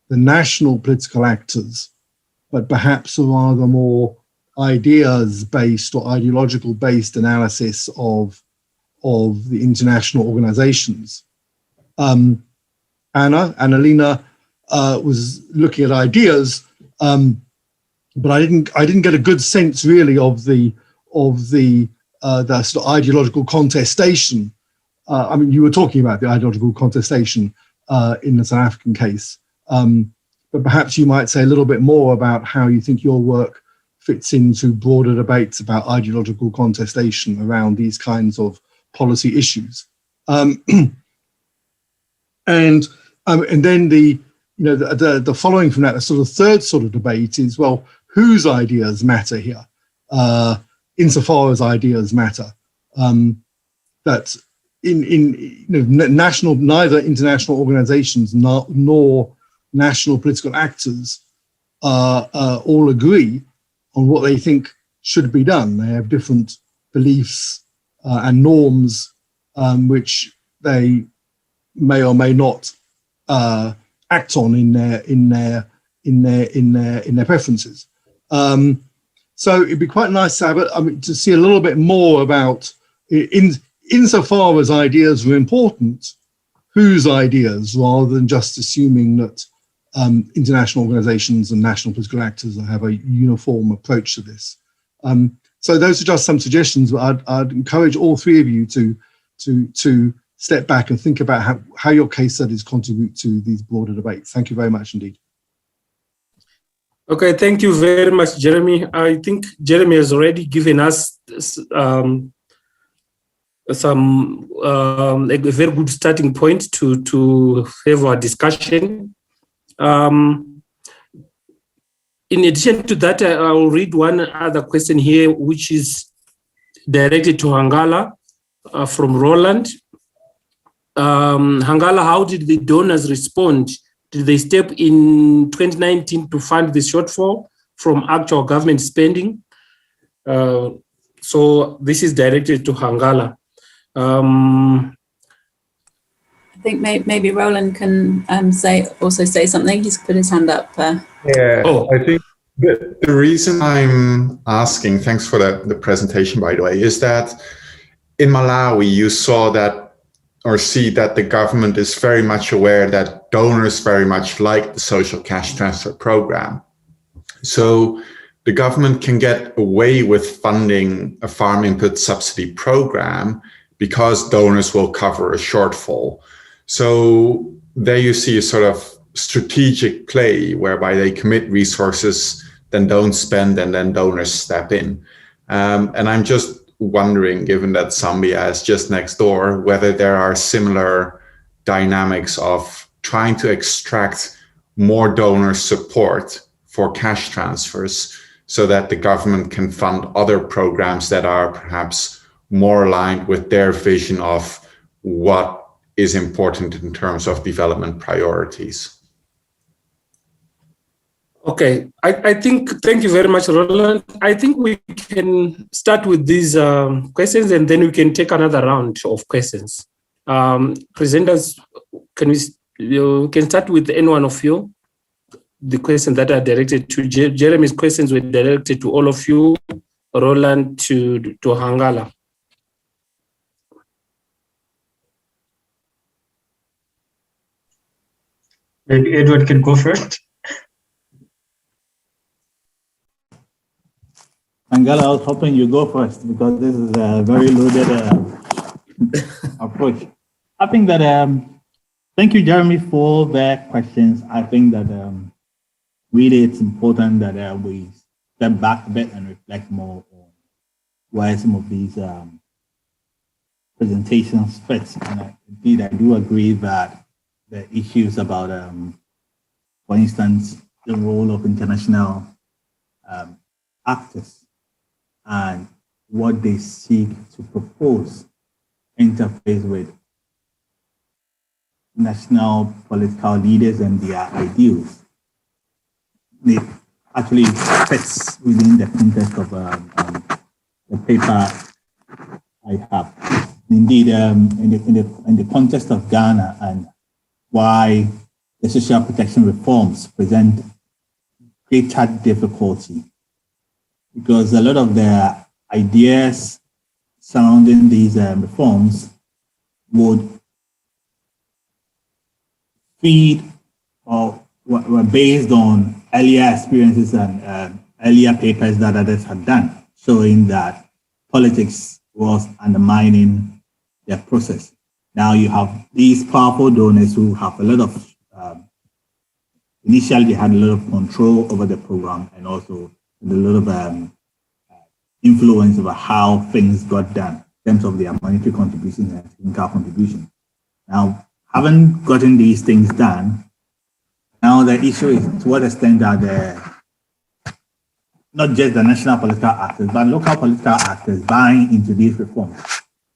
the national political actors, but perhaps a rather more ideas-based or ideological-based analysis of the international organizations. Annalena was looking at ideas, but I didn't get a good sense really of the sort of ideological contestation. I mean, you were talking about the ideological contestation in the South African case, but perhaps you might say a little bit more about how you think your work fits into broader debates about ideological contestation around these kinds of policy issues. And then the following from that, the sort of third sort of debate is, well, whose ideas matter here? Insofar as ideas matter, that neither international organizations nor national political actors all agree on what they think should be done. They have different beliefs and norms, which they may or may not act on in their preferences. So it'd be quite nice to have to see a little bit more about, insofar as ideas are important, whose ideas, rather than just assuming that international organizations and national political actors have a uniform approach to this. So those are just some suggestions, but I'd encourage all three of you to step back and think about how your case studies contribute to these broader debates. Thank you very much indeed. Okay, thank you very much, Jeremy. I think Jeremy has already given us a very good starting point to have our discussion. In addition to that, I will read one other question here, which is directed to Hangala from Roland. Hangala, how did the donors respond? Did they step in 2019 to fund the shortfall from actual government spending? So this is directed to Hangala. I think maybe Roland can also say something. He's put his hand up. Yeah, I think the reason I'm asking, thanks for the presentation, by the way, is that in Malawi, you saw that or see that the government is very much aware that donors very much like the social cash transfer program. So the government can get away with funding a farm input subsidy program because donors will cover a shortfall. So there you see a sort of strategic play whereby they commit resources, then don't spend, and then donors step in. And I'm just wondering, given that Zambia is just next door, whether there are similar dynamics of trying to extract more donor support for cash transfers so that the government can fund other programs that are perhaps more aligned with their vision of what is important in terms of development priorities. Okay, I think, thank you very much, Roland. I think we can start with these questions and then we can take another round of questions. Presenters, you can start with any one of you. The questions that are directed to Jeremy's questions were directed to all of you, Roland to Hangala. Maybe Edward can go first. Hangala, I was hoping you go first because this is a very loaded approach. I think that, thank you, Jeremy, for the questions. I think that really it's important that we step back a bit and reflect more on why some of these presentations fit. And indeed, I do agree that the issues about, for instance, the role of international actors and what they seek to propose interface with national political leaders and their ideals. It actually fits within the context of the paper I have. Indeed, in the context of Ghana and why the social protection reforms present greater difficulty, because a lot of the ideas surrounding these reforms would feed or were based on earlier experiences and earlier papers that others had done, showing that politics was undermining their process. Now you have these powerful donors who have a lot of, initially they had a lot of control over the program and also a lot of influence over how things got done in terms of their monetary contributions and technical contribution. Now, having gotten these things done, now the issue is to what extent are not just the national political actors, but local political actors buying into these reforms.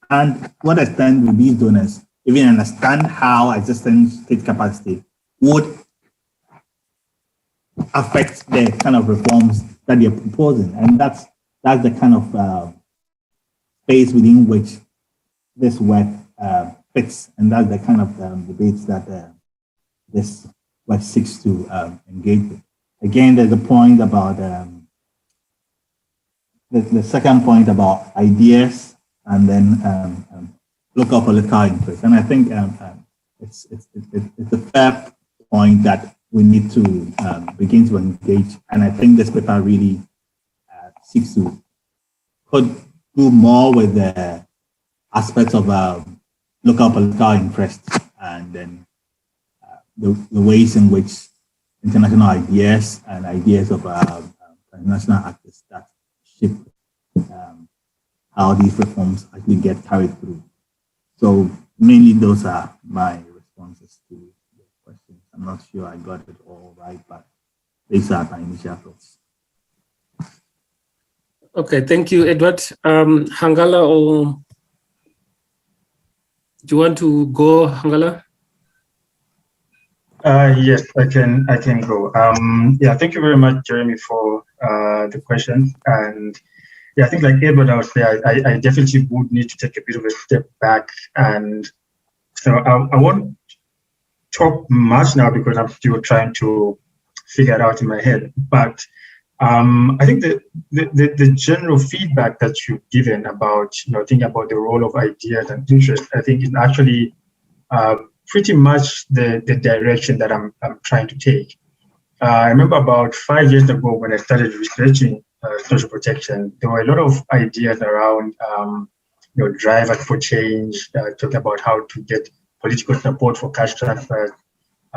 And to what extent will these donors even understand how existing state capacity would affect the kind of reforms that they're proposing? And that's the kind of space within which this work fits, and that's the kind of debates that this work seeks to engage with. Again, there's a point about the second point about ideas and then local political interest. And I think it's a fair point that we need to begin to engage. And I think this paper really seeks to do more with the aspects of local political interest and then the ways in which international ideas and ideas of international actors that shape how these reforms actually get carried through. So mainly those are my responses to the questions. I'm not sure I got it all right, but these are my initial thoughts. Okay, thank you, Edward. Hangala, or do you want to go, Hangala? Yes, I can go. Yeah, thank you very much, Jeremy, for the questions. And yeah, I think like Edward, I would say I definitely would need to take a bit of a step back. And so I won't talk much now because I'm still trying to figure it out in my head. But I think the general feedback that you've given about, thinking about the role of ideas and interest, I think is actually pretty much the direction that I'm trying to take. I remember about 5 years ago when I started researching social protection, there were a lot of ideas around, drivers for change, talking about how to get political support for cash transfers,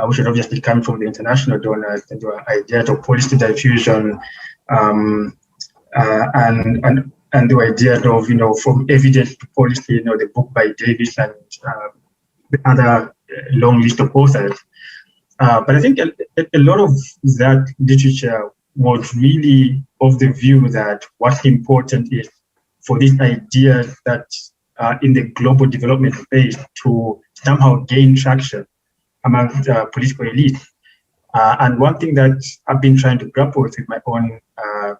which would obviously come from the international donors. And there were ideas of policy diffusion, and the ideas of, from evidence to policy, the book by Davis and the other long list of authors. But I think a lot of that literature was really of the view that what's important is for these ideas that are in the global development space to somehow gain traction among political elites. And one thing that I've been trying to grapple with my own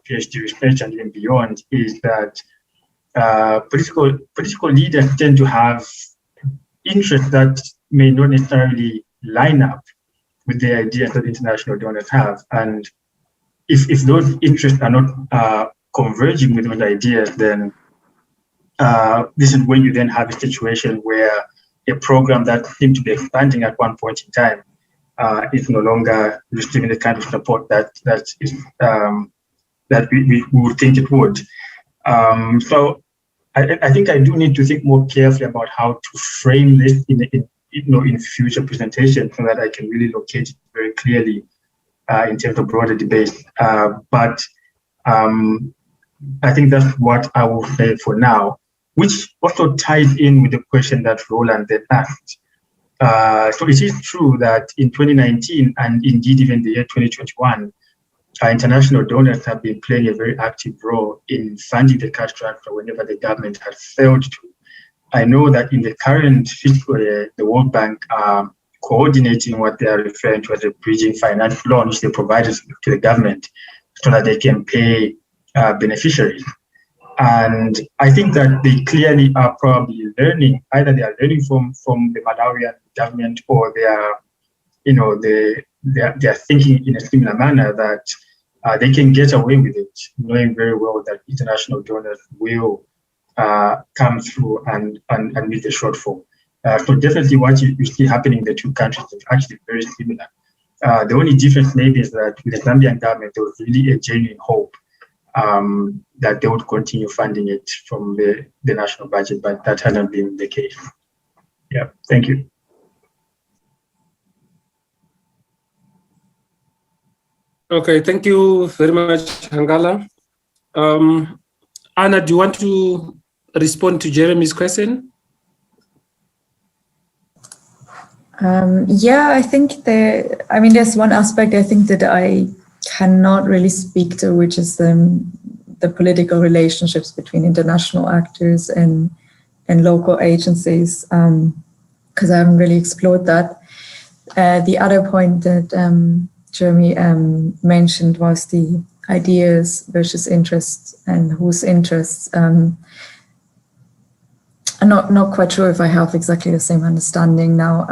PhD research and even beyond is that political leaders tend to have interests that may not necessarily line up with the ideas that international donors have. And if those interests are not converging with those ideas, then this is when you then have a situation where a program that seemed to be expanding at one point in time is no longer receiving the kind of support that we would think it would. So I think I do need to think more carefully about how to frame this in future presentations so that I can really locate it very clearly in terms of broader debate. But I think that's what I will say for now, which also ties in with the question that Roland then asked. So it is true that in 2019 and indeed even the year 2021, international donors have been playing a very active role in funding the cash transfer whenever the government has failed to. I know that in the current fiscal year, the World Bank coordinating what they are referring to as a bridging finance loan, which they provided to the government so that they can pay beneficiaries. And I think that they clearly are probably learning, either they are learning from the Malawian government, or they are, they are thinking in a similar manner that they can get away with it, knowing very well that international donors will come through and meet the shortfall. So definitely what you see happening in the two countries is actually very similar. The only difference maybe is that with the Zambian government, there was really a genuine hope that they would continue funding it from the national budget, but that hasn't been the case. Yeah, thank you. Okay, thank you very much, Hangala. Anna, do you want to respond to Jeremy's question? Yeah, I think there's one aspect I think that I cannot really speak to, which is the political relationships between international actors and local agencies, because I haven't really explored that. The other point that Jeremy mentioned was the ideas versus interests and whose interests. I'm not quite sure if I have exactly the same understanding now,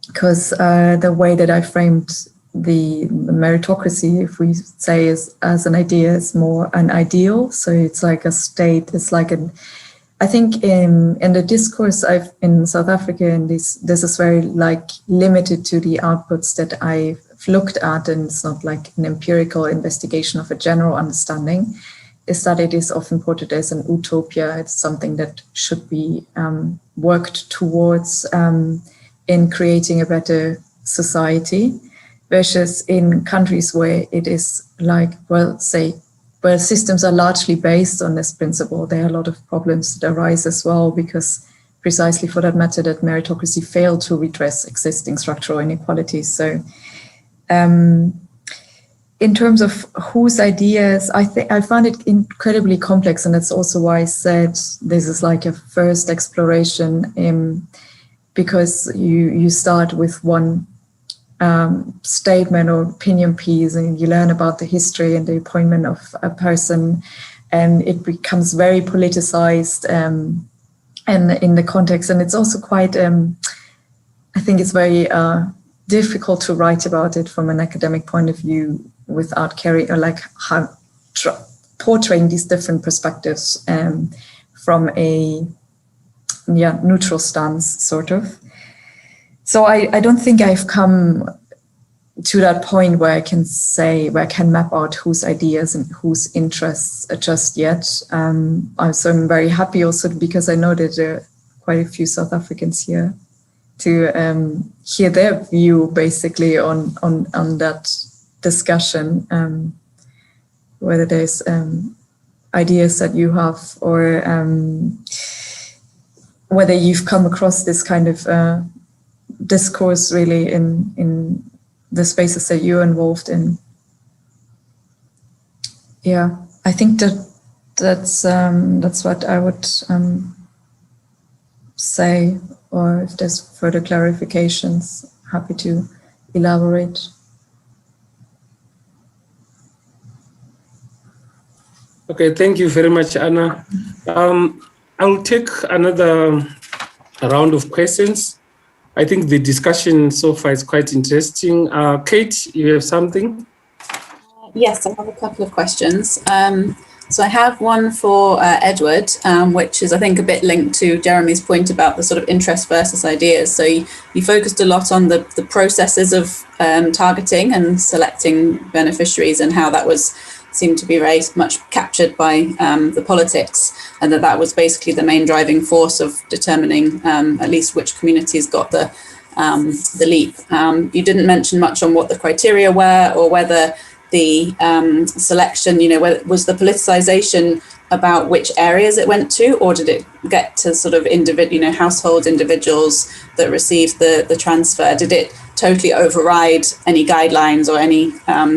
because the way that I framed the meritocracy, if we say, is as an idea, is more an ideal. So it's like a state. It's like I think in the discourse in South Africa, and this is very limited to the outputs that I've looked at, and it's not like an empirical investigation of a general understanding, is that it is often portrayed as an utopia. It's something that should be worked towards in creating a better society, versus in countries where it is where systems are largely based on this principle, there are a lot of problems that arise as well, because precisely for that matter, that meritocracy failed to redress existing structural inequalities. So in terms of whose ideas, I found it incredibly complex, and that's also why I said this is like a first exploration, because you start with one statement or opinion piece, and you learn about the history and the appointment of a person, and it becomes very politicized and in the context. And it's also quite, I think it's very difficult to write about it from an academic point of view without portraying these different perspectives from a neutral stance, sort of. So I don't think I've come to that point where I can map out whose ideas and whose interests just yet. So I'm very happy also, because I know that there are quite a few South Africans here to hear their view basically on that discussion, whether there's ideas that you have, or whether you've come across this kind of discourse really in the spaces that you're involved in. Yeah, I think that's what I would say, or if there's further clarifications, happy to elaborate. Okay, thank you very much, Anna. I'll take another round of questions. I think the discussion so far is quite interesting. Kate, you have something? Yes, I have a couple of questions. So I have one for Edward, which is, I think, a bit linked to Jeremy's point about the sort of interest versus ideas. So you focused a lot on the processes of targeting and selecting beneficiaries, and how that seemed to be very much captured by the politics, and that was basically the main driving force of determining at least which communities got the leap. You didn't mention much on what the criteria were, or whether the selection, was the politicization about which areas it went to, or did it get to sort of household individuals that received the transfer? Did it totally override any guidelines or any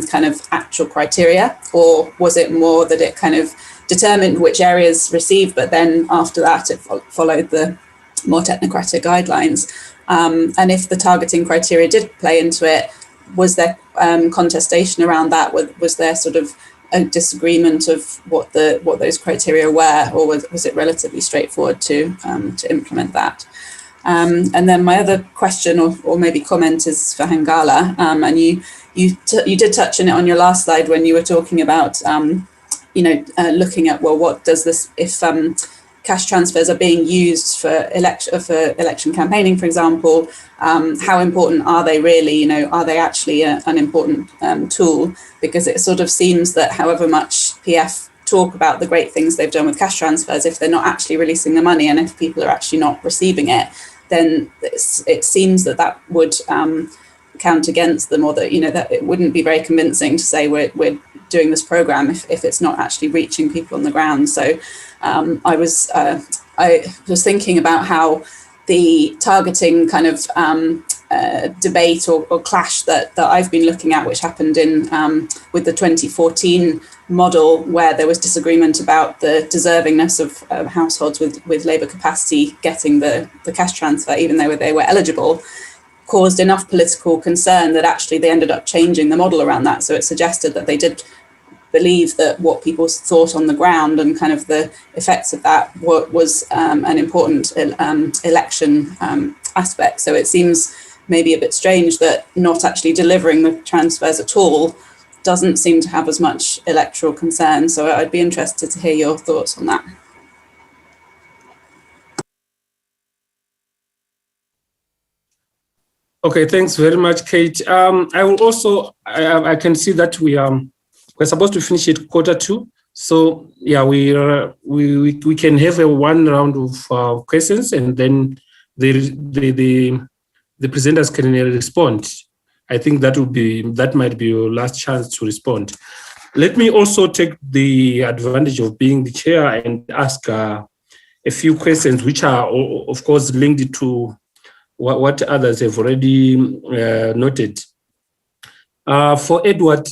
kind of actual criteria, or was it more that it kind of determined which areas received, but then after that it followed the more technocratic guidelines? And if the targeting criteria did play into it, was there contestation around that? Was there sort of a disagreement of what those criteria were, or was it relatively straightforward to implement that? And then my other question or maybe comment is for Hangala, and you did touch on it on your last slide when you were talking about looking at, well, what does this, if cash transfers are being used for election campaigning, for example, how important are they really? Are they actually an important tool? Because it sort of seems that however much PF talk about the great things they've done with cash transfers, if they're not actually releasing the money and if people are actually not receiving it, then it seems that would count against them, or that that it wouldn't be very convincing to say we're doing this program if it's not actually reaching people on the ground. So I was thinking about how the targeting kind of debate or clash that I've been looking at, which happened in with the 2014 model, where there was disagreement about the deservingness of households with labour capacity getting the cash transfer, even though they were eligible, caused enough political concern that actually they ended up changing the model around that. So it suggested that they did believe that what people thought on the ground and kind of the effects of that was an important election aspect. So it seems maybe a bit strange that not actually delivering the transfers at all doesn't seem to have as much electoral concern. So I'd be interested to hear your thoughts on that. Okay, thanks very much, Kate. I will also, I can see that we're supposed to finish at 1:45. So yeah, we can have one round of questions, and then the presenters can respond. I think that might be your last chance to respond. Let me also take the advantage of being the chair and ask a few questions, which are of course linked to what others have already noted. For Edward,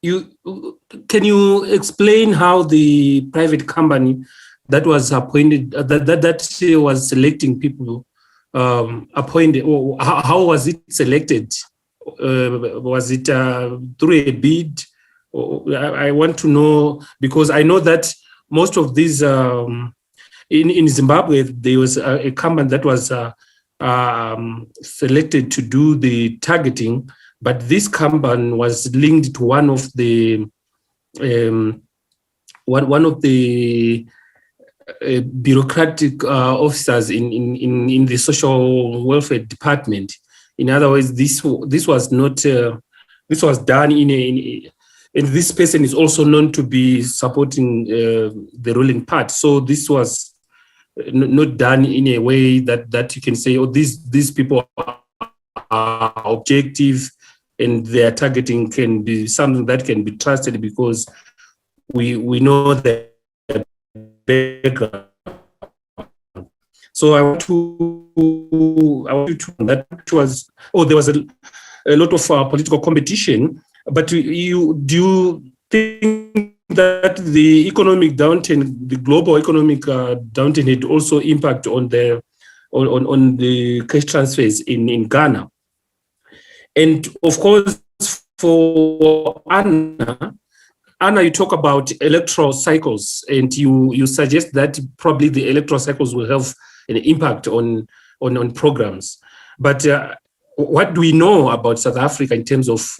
can you explain how the private company that was appointed, that was selecting people, appointed, or how was it selected? Was it through a bid? I want to know, because I know that most of these, in Zimbabwe, there was a company that was selected to do the targeting, but this company was linked to one of the bureaucratic officers in the social welfare department. In other words, this was not this was done and this person is also known to be supporting the ruling party. So this was not done in a way that you can say, oh, these people are objective and their targeting can be something that can be trusted because we know their background. So I want you to that was, there was a lot of political competition, but do you think that the economic downturn, the global economic downturn, had also impact on the cash transfers in Ghana? And of course, for Anna, you talk about electoral cycles, and you suggest that probably the electoral cycles will have an impact on programs. But what do we know about South Africa in terms of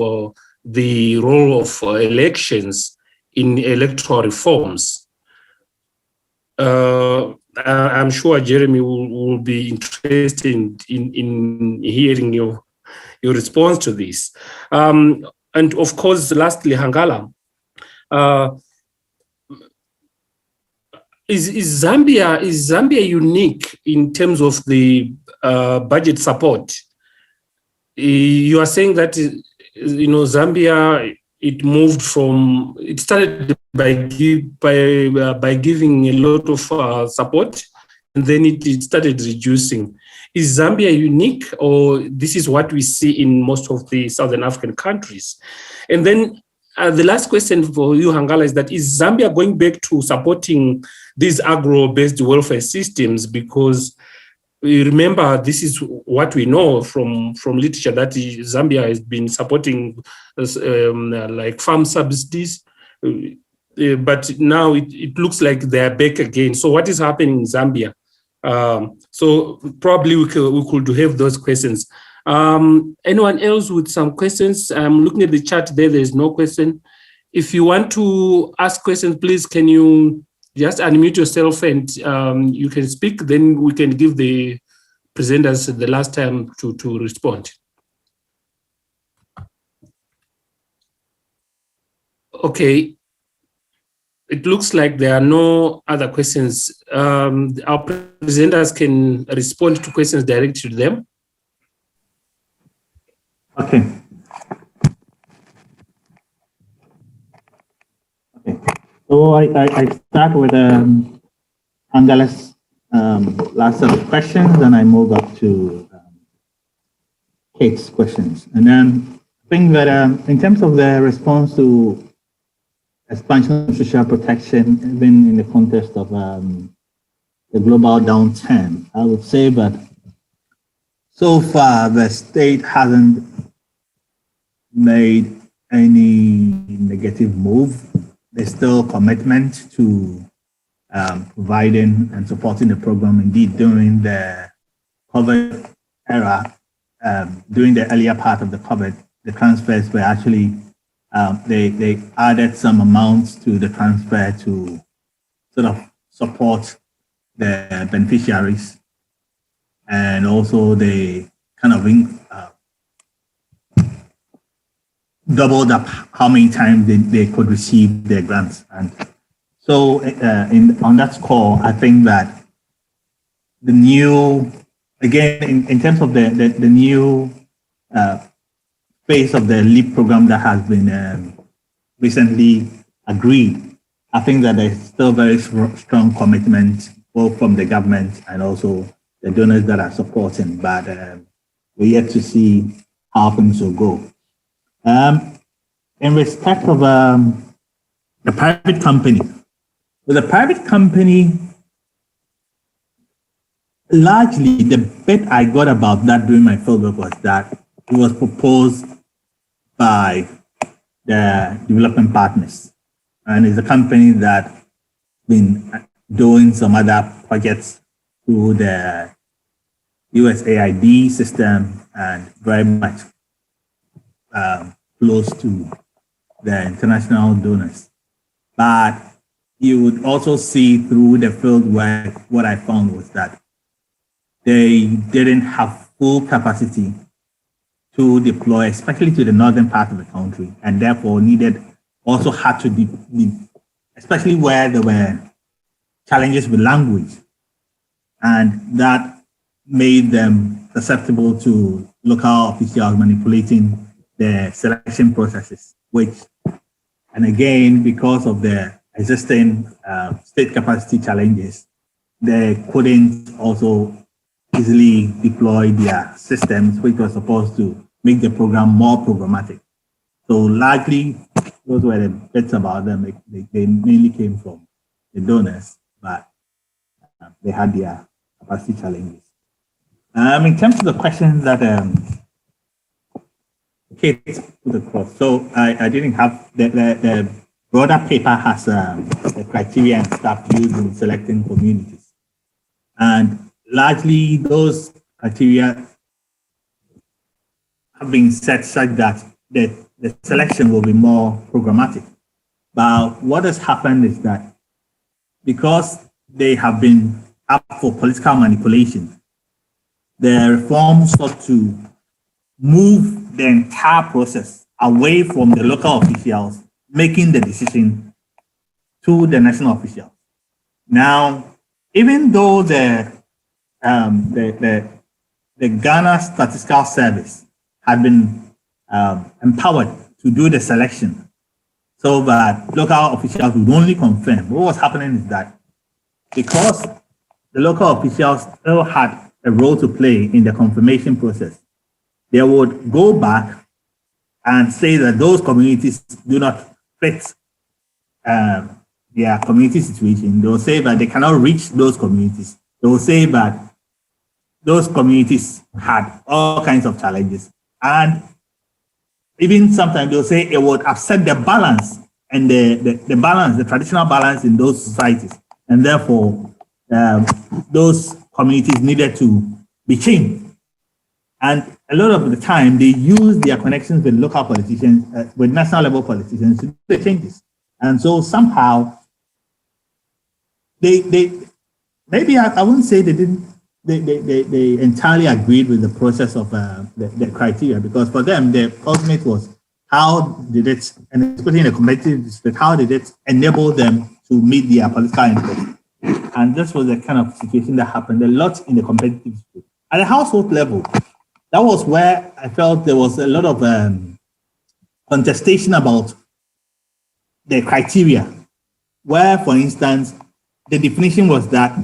the role of elections in electoral reforms? I'm sure Jeremy will be interested in hearing your response to this. And of course, lastly, Hangala, is Zambia unique in terms of the budget support? You are saying that Zambia, it started by giving a lot of support, and then it started reducing. Is Zambia unique, or this is what we see in most of the Southern African countries? And then the last question for you, Hangala, is Zambia going back to supporting these agro-based welfare systems? Because we remember this is what we know from literature, that Zambia has been supporting like farm subsidies, but now it looks like they're back again. So what is happening in Zambia? So probably we could have those questions. Anyone else with some questions? I'm looking at the chat there, there's no question. If you want to ask questions, please, can you just unmute yourself and you can speak, then we can give the presenters the last time to respond. Okay. It looks like there are no other questions. Our presenters can respond to questions directed to them. Okay. So I start with Angela's last set of questions, and I move up to Kate's questions. And then I think that in terms of the response to expansion of social protection, even in the context of the global downturn, I would say that so far the state hasn't made any negative move. There's still commitment to providing and supporting the program. Indeed, during the COVID era, during the earlier part of the COVID, the transfers were actually, they added some amounts to the transfer to sort of support the beneficiaries. And also they kind of doubled up how many times they could receive their grants. And so on that score, I think that the new, again, in terms of the new phase of the LEAP program that has been recently agreed, I think that there's still very strong commitment both from the government and also the donors that are supporting, but we're yet to see how things will go. In respect of the private company, with the private company, largely the bit I got about that during my fieldwork was that it was proposed by the development partners, and it's a company that's been doing some other projects through the USAID system and very much close to the international donors. But you would also see through the field work, what I found was that they didn't have full capacity to deploy, especially to the northern part of the country, and therefore also had to especially where there were challenges with language, and that made them susceptible to local officials manipulating the selection processes, which, and again, because of the existing state capacity challenges, they couldn't also easily deploy their systems, which was supposed to make the program more programmatic. So largely, those were the bits about them. They mainly came from the donors, but they had their capacity challenges. In terms of the questions that Kate put across, so I didn't have the broader paper has the criteria and stuff used in selecting communities, and largely those criteria have been set such that the selection will be more programmatic. But what has happened is that because they have been up for political manipulation, the reform sought to move the entire process away from the local officials making the decision to the national officials. Now, even though the Ghana Statistical Service had been empowered to do the selection so that local officials would only confirm, what was happening is that because the local officials still had a role to play in the confirmation process, they would go back and say that those communities do not fit their community situation. They will say that they cannot reach those communities. They will say that those communities had all kinds of challenges. And even sometimes they'll say it would upset the balance and the balance, the traditional balance in those societies. And therefore, those communities needed to be changed. And a lot of the time, they use their connections with local politicians, with national level politicians to do the changes. And so somehow, they maybe I wouldn't say they entirely agreed with the process of the criteria, because for them, the ultimate was how did it, and especially in a competitive district, how did it enable them to meet their political interests? And this was the kind of situation that happened a lot in the competitive district. At the household level, that was where I felt there was a lot of contestation about the criteria, where, for instance, the definition was that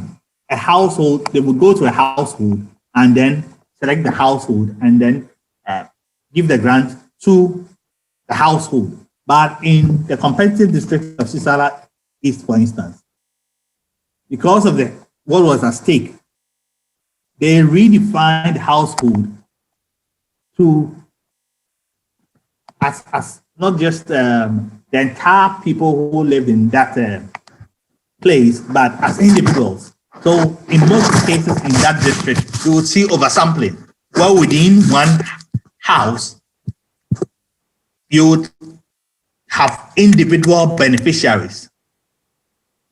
a household, they would go to a household and then select the household and then give the grant to the household. But in the competitive district of Sisala East, for instance, because of what was at stake, they redefined household to as not just the entire people who lived in that place, but as individuals. So in most cases in that district, you would see oversampling, where within one house, you would have individual beneficiaries,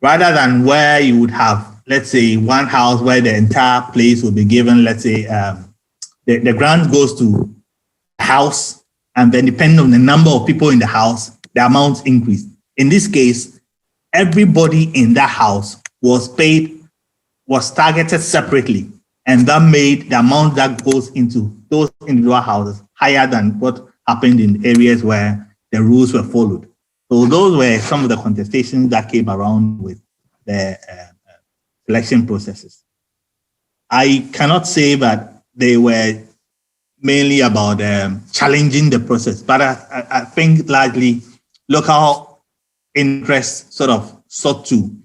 rather than where you would have, let's say, one house where the entire place will be given, let's say, the grant goes to the house, and then depending on the number of people in the house, the amounts increase. In this case, everybody in that house was targeted separately, and that made the amount that goes into those individual houses higher than what happened in areas where the rules were followed. So those were some of the contestations that came around with the selection processes. I cannot say that they were mainly about challenging the process, but I think largely local interests sort of sought to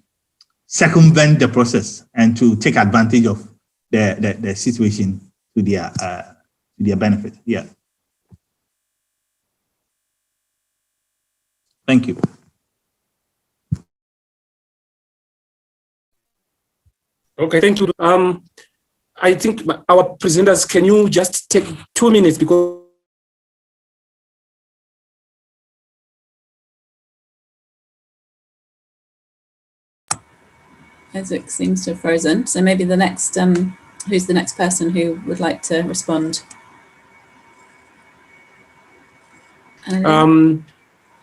circumvent the process and to take advantage of the situation to their benefit. Yeah. Thank you. Okay, thank you. I think our presenters, can you just take 2 minutes, because Isaac seems to have frozen. So maybe the next, who's the next person who would like to respond?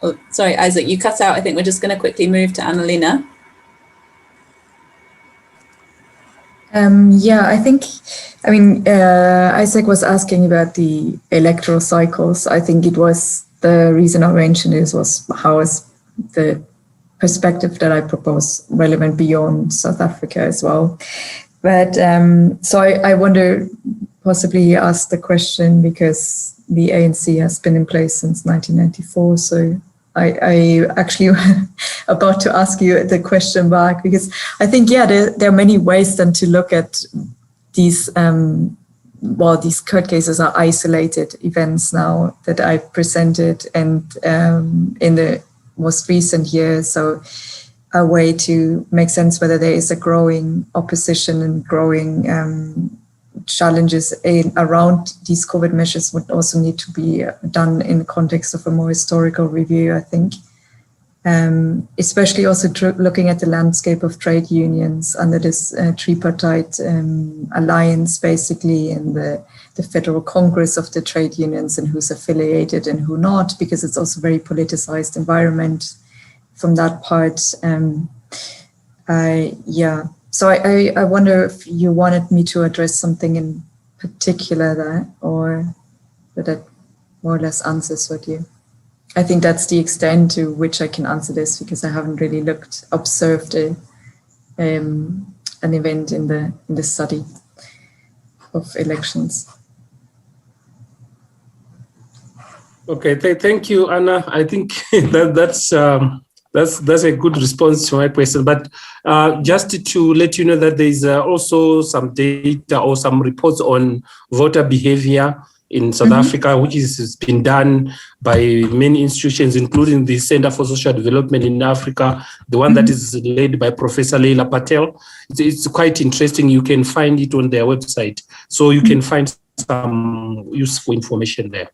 Oh, sorry, Isaac, you cut out. I think we're just going to quickly move to Annalena. Yeah, Isaac was asking about the electoral cycles. I think it was the reason I mentioned it was how is the perspective that I propose relevant beyond South Africa as well. But so I wonder, possibly he asked the question because the ANC has been in place since 1994. So I actually about to ask you the question back, because I think, yeah, there are many ways then to look at these, these court cases are isolated events now that I presented, and in the most recent years, so a way to make sense whether there is a growing opposition and growing challenges around these COVID measures would also need to be done in the context of a more historical review, I think. Especially also looking at the landscape of trade unions under this tripartite alliance, basically, in the Federal Congress of the trade unions, and who's affiliated and who not, because it's also a very politicized environment from that part. So I wonder if you wanted me to address something in particular there, or that more or less answers what you... I think that's the extent to which I can answer this, because I haven't really observed an event in the study of elections. Okay, thank you, Anna. I think that's That's a good response to my question. But just to let you know that there is also some data or some reports on voter behavior in South Africa, which has been done by many institutions, including the Center for Social Development in Africa, the one that is led by Professor Leila Patel. It's quite interesting. You can find it on their website. So you can find some useful information there.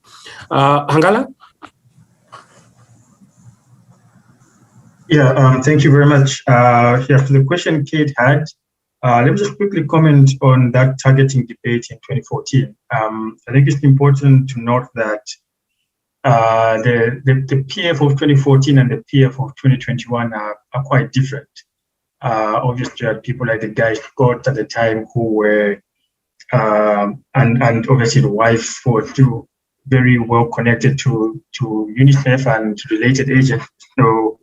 Hangala? Yeah, thank you very much. For the question Kate had, let me just quickly comment on that targeting debate in 2014. I think it's important to note that the PF of 2014 and the PF of 2021 are quite different. Obviously, you had people like the guy Scott at the time who were, and obviously the wife were still very well connected to UNICEF and to related agents. So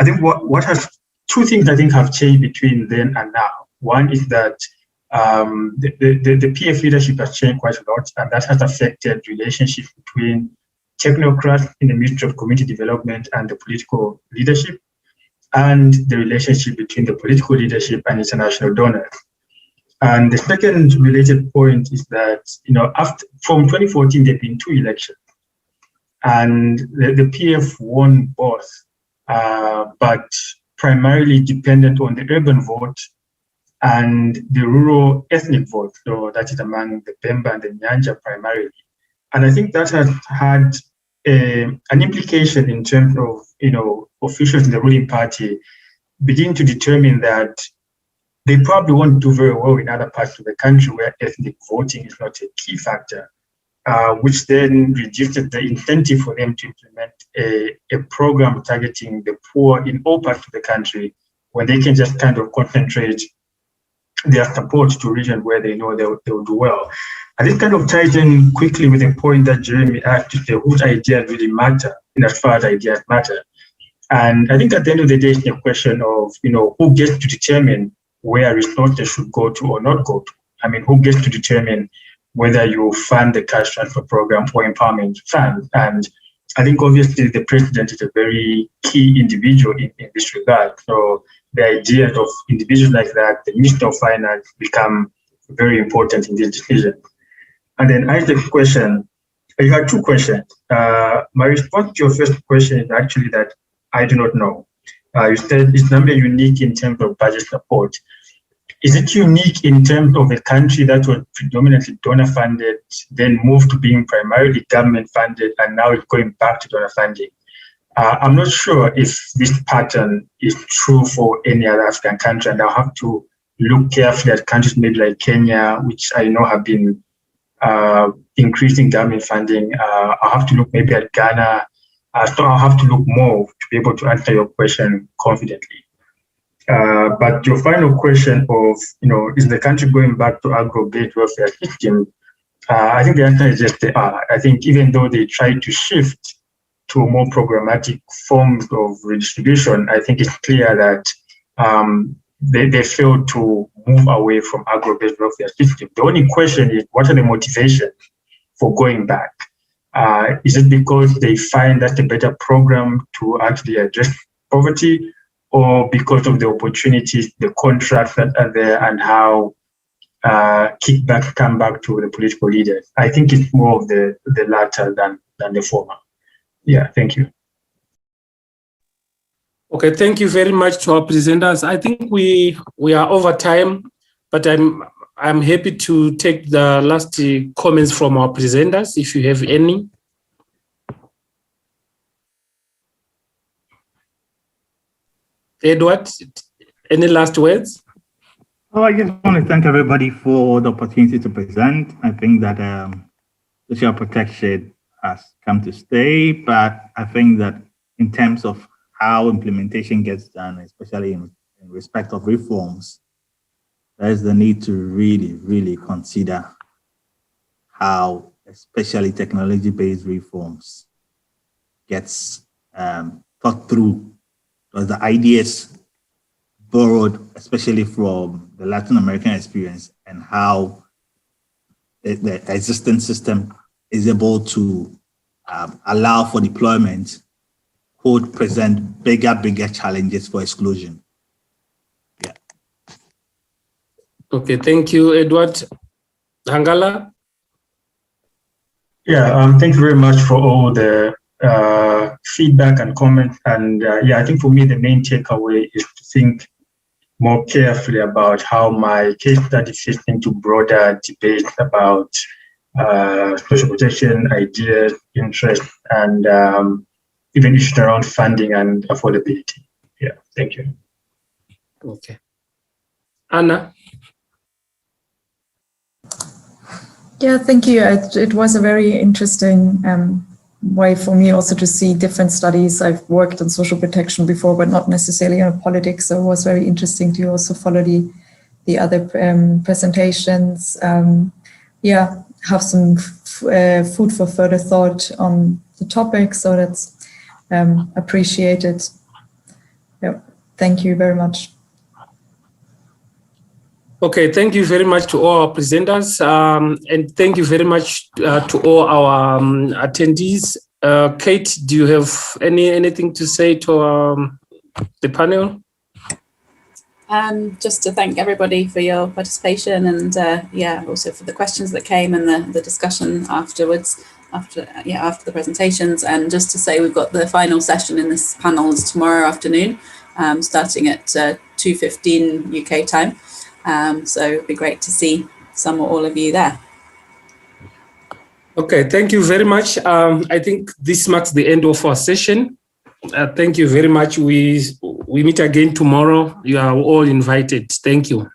I think what has two things I think have changed between then and now. One is that the PF leadership has changed quite a lot, and that has affected relationships between technocrats in the Ministry of Community Development and the political leadership, and the relationship between the political leadership and international donors. And the second related point is that, from 2014, there have been two elections, and the PF won both, but primarily dependent on the urban vote and the rural ethnic vote, so that is among the Bemba and the Nyanja primarily. And I think that has had an implication in terms of, officials in the ruling party begin to determine that they probably won't do very well in other parts of the country where ethnic voting is not a key factor, which then reduces the incentive for them to implement a program targeting the poor in all parts of the country, when they can just kind of concentrate their support to regions where they know they will do well. And this kind of ties in quickly with a point that Jeremy asked to say whose ideas really matter in as far as ideas matter. And I think at the end of the day, it's a question of, who gets to determine where resources should go to or not go to. I mean, who gets to determine whether you fund the cash transfer program or empowerment fund. And I think obviously the president is a very key individual in this regard. So the idea of individuals like that, the Minister of Finance, become very important in this decision. And then Isaac's question, you had two questions. My response to your first question is actually that I do not know. You said it's not unique in terms of budget support. Is it unique in terms of a country that was predominantly donor funded, then moved to being primarily government funded, and now it's going back to donor funding? I'm not sure if this pattern is true for any other African country, and I'll have to look carefully at countries maybe like Kenya, which I know have been increasing government funding. I'll have to look maybe at Ghana. So I'll have to look more to be able to answer your question confidently. But your final question of, is the country going back to agro-based welfare system? I think the answer is yes, they are. I think even though they try to shift to more programmatic forms of redistribution, I think it's clear that they failed to move away from agro-based welfare system. The only question is, what are the motivations for going back? Is it because they find that's a better program to actually address poverty, or because of the opportunities, the contracts that are there, and how kickbacks come back to the political leaders? I think it's more of the latter than the former. Yeah, thank you. Okay, thank you very much to our presenters. I think we are over time, but I'm happy to take the last comments from our presenters, if you have any. Edward, any last words? I just want to thank everybody for the opportunity to present. I think that social protection has come to stay, but I think that in terms of how implementation gets done, especially in respect of reforms, there is the need to really, really consider how, especially technology-based reforms, gets thought through. Because the ideas borrowed, especially from the Latin American experience, and how the existing system is able to allow for deployment could present bigger challenges for exclusion. Yeah. Okay, thank you, Edward. Hangala? Yeah, thank you very much for all the feedback and comments. And yeah, I think for me, the main takeaway is to think more carefully about how my case study fits into broader debate about social protection, ideas, interests, and even issues around funding and affordability. Yeah, thank you. Okay. Anna? Yeah, thank you. It was a very interesting way for me also to see different studies. I've worked on social protection before, but not necessarily on politics. So it was very interesting to also follow the other presentations. Yeah, have some food for further thought on the topic. So that's appreciated. Yeah, thank you very much. Okay, thank you very much to all our presenters, and thank you very much to all our attendees. Kate, do you have anything to say to the panel? Just to thank everybody for your participation, and yeah, also for the questions that came and the discussion afterwards, after the presentations. And just to say, we've got the final session in this panel is tomorrow afternoon, starting at 2:15 UK time. So it'd be great to see some or all of you there. Okay, thank you very much. I think this marks the end of our session. Thank you very much. We meet again tomorrow. You are all invited. Thank you.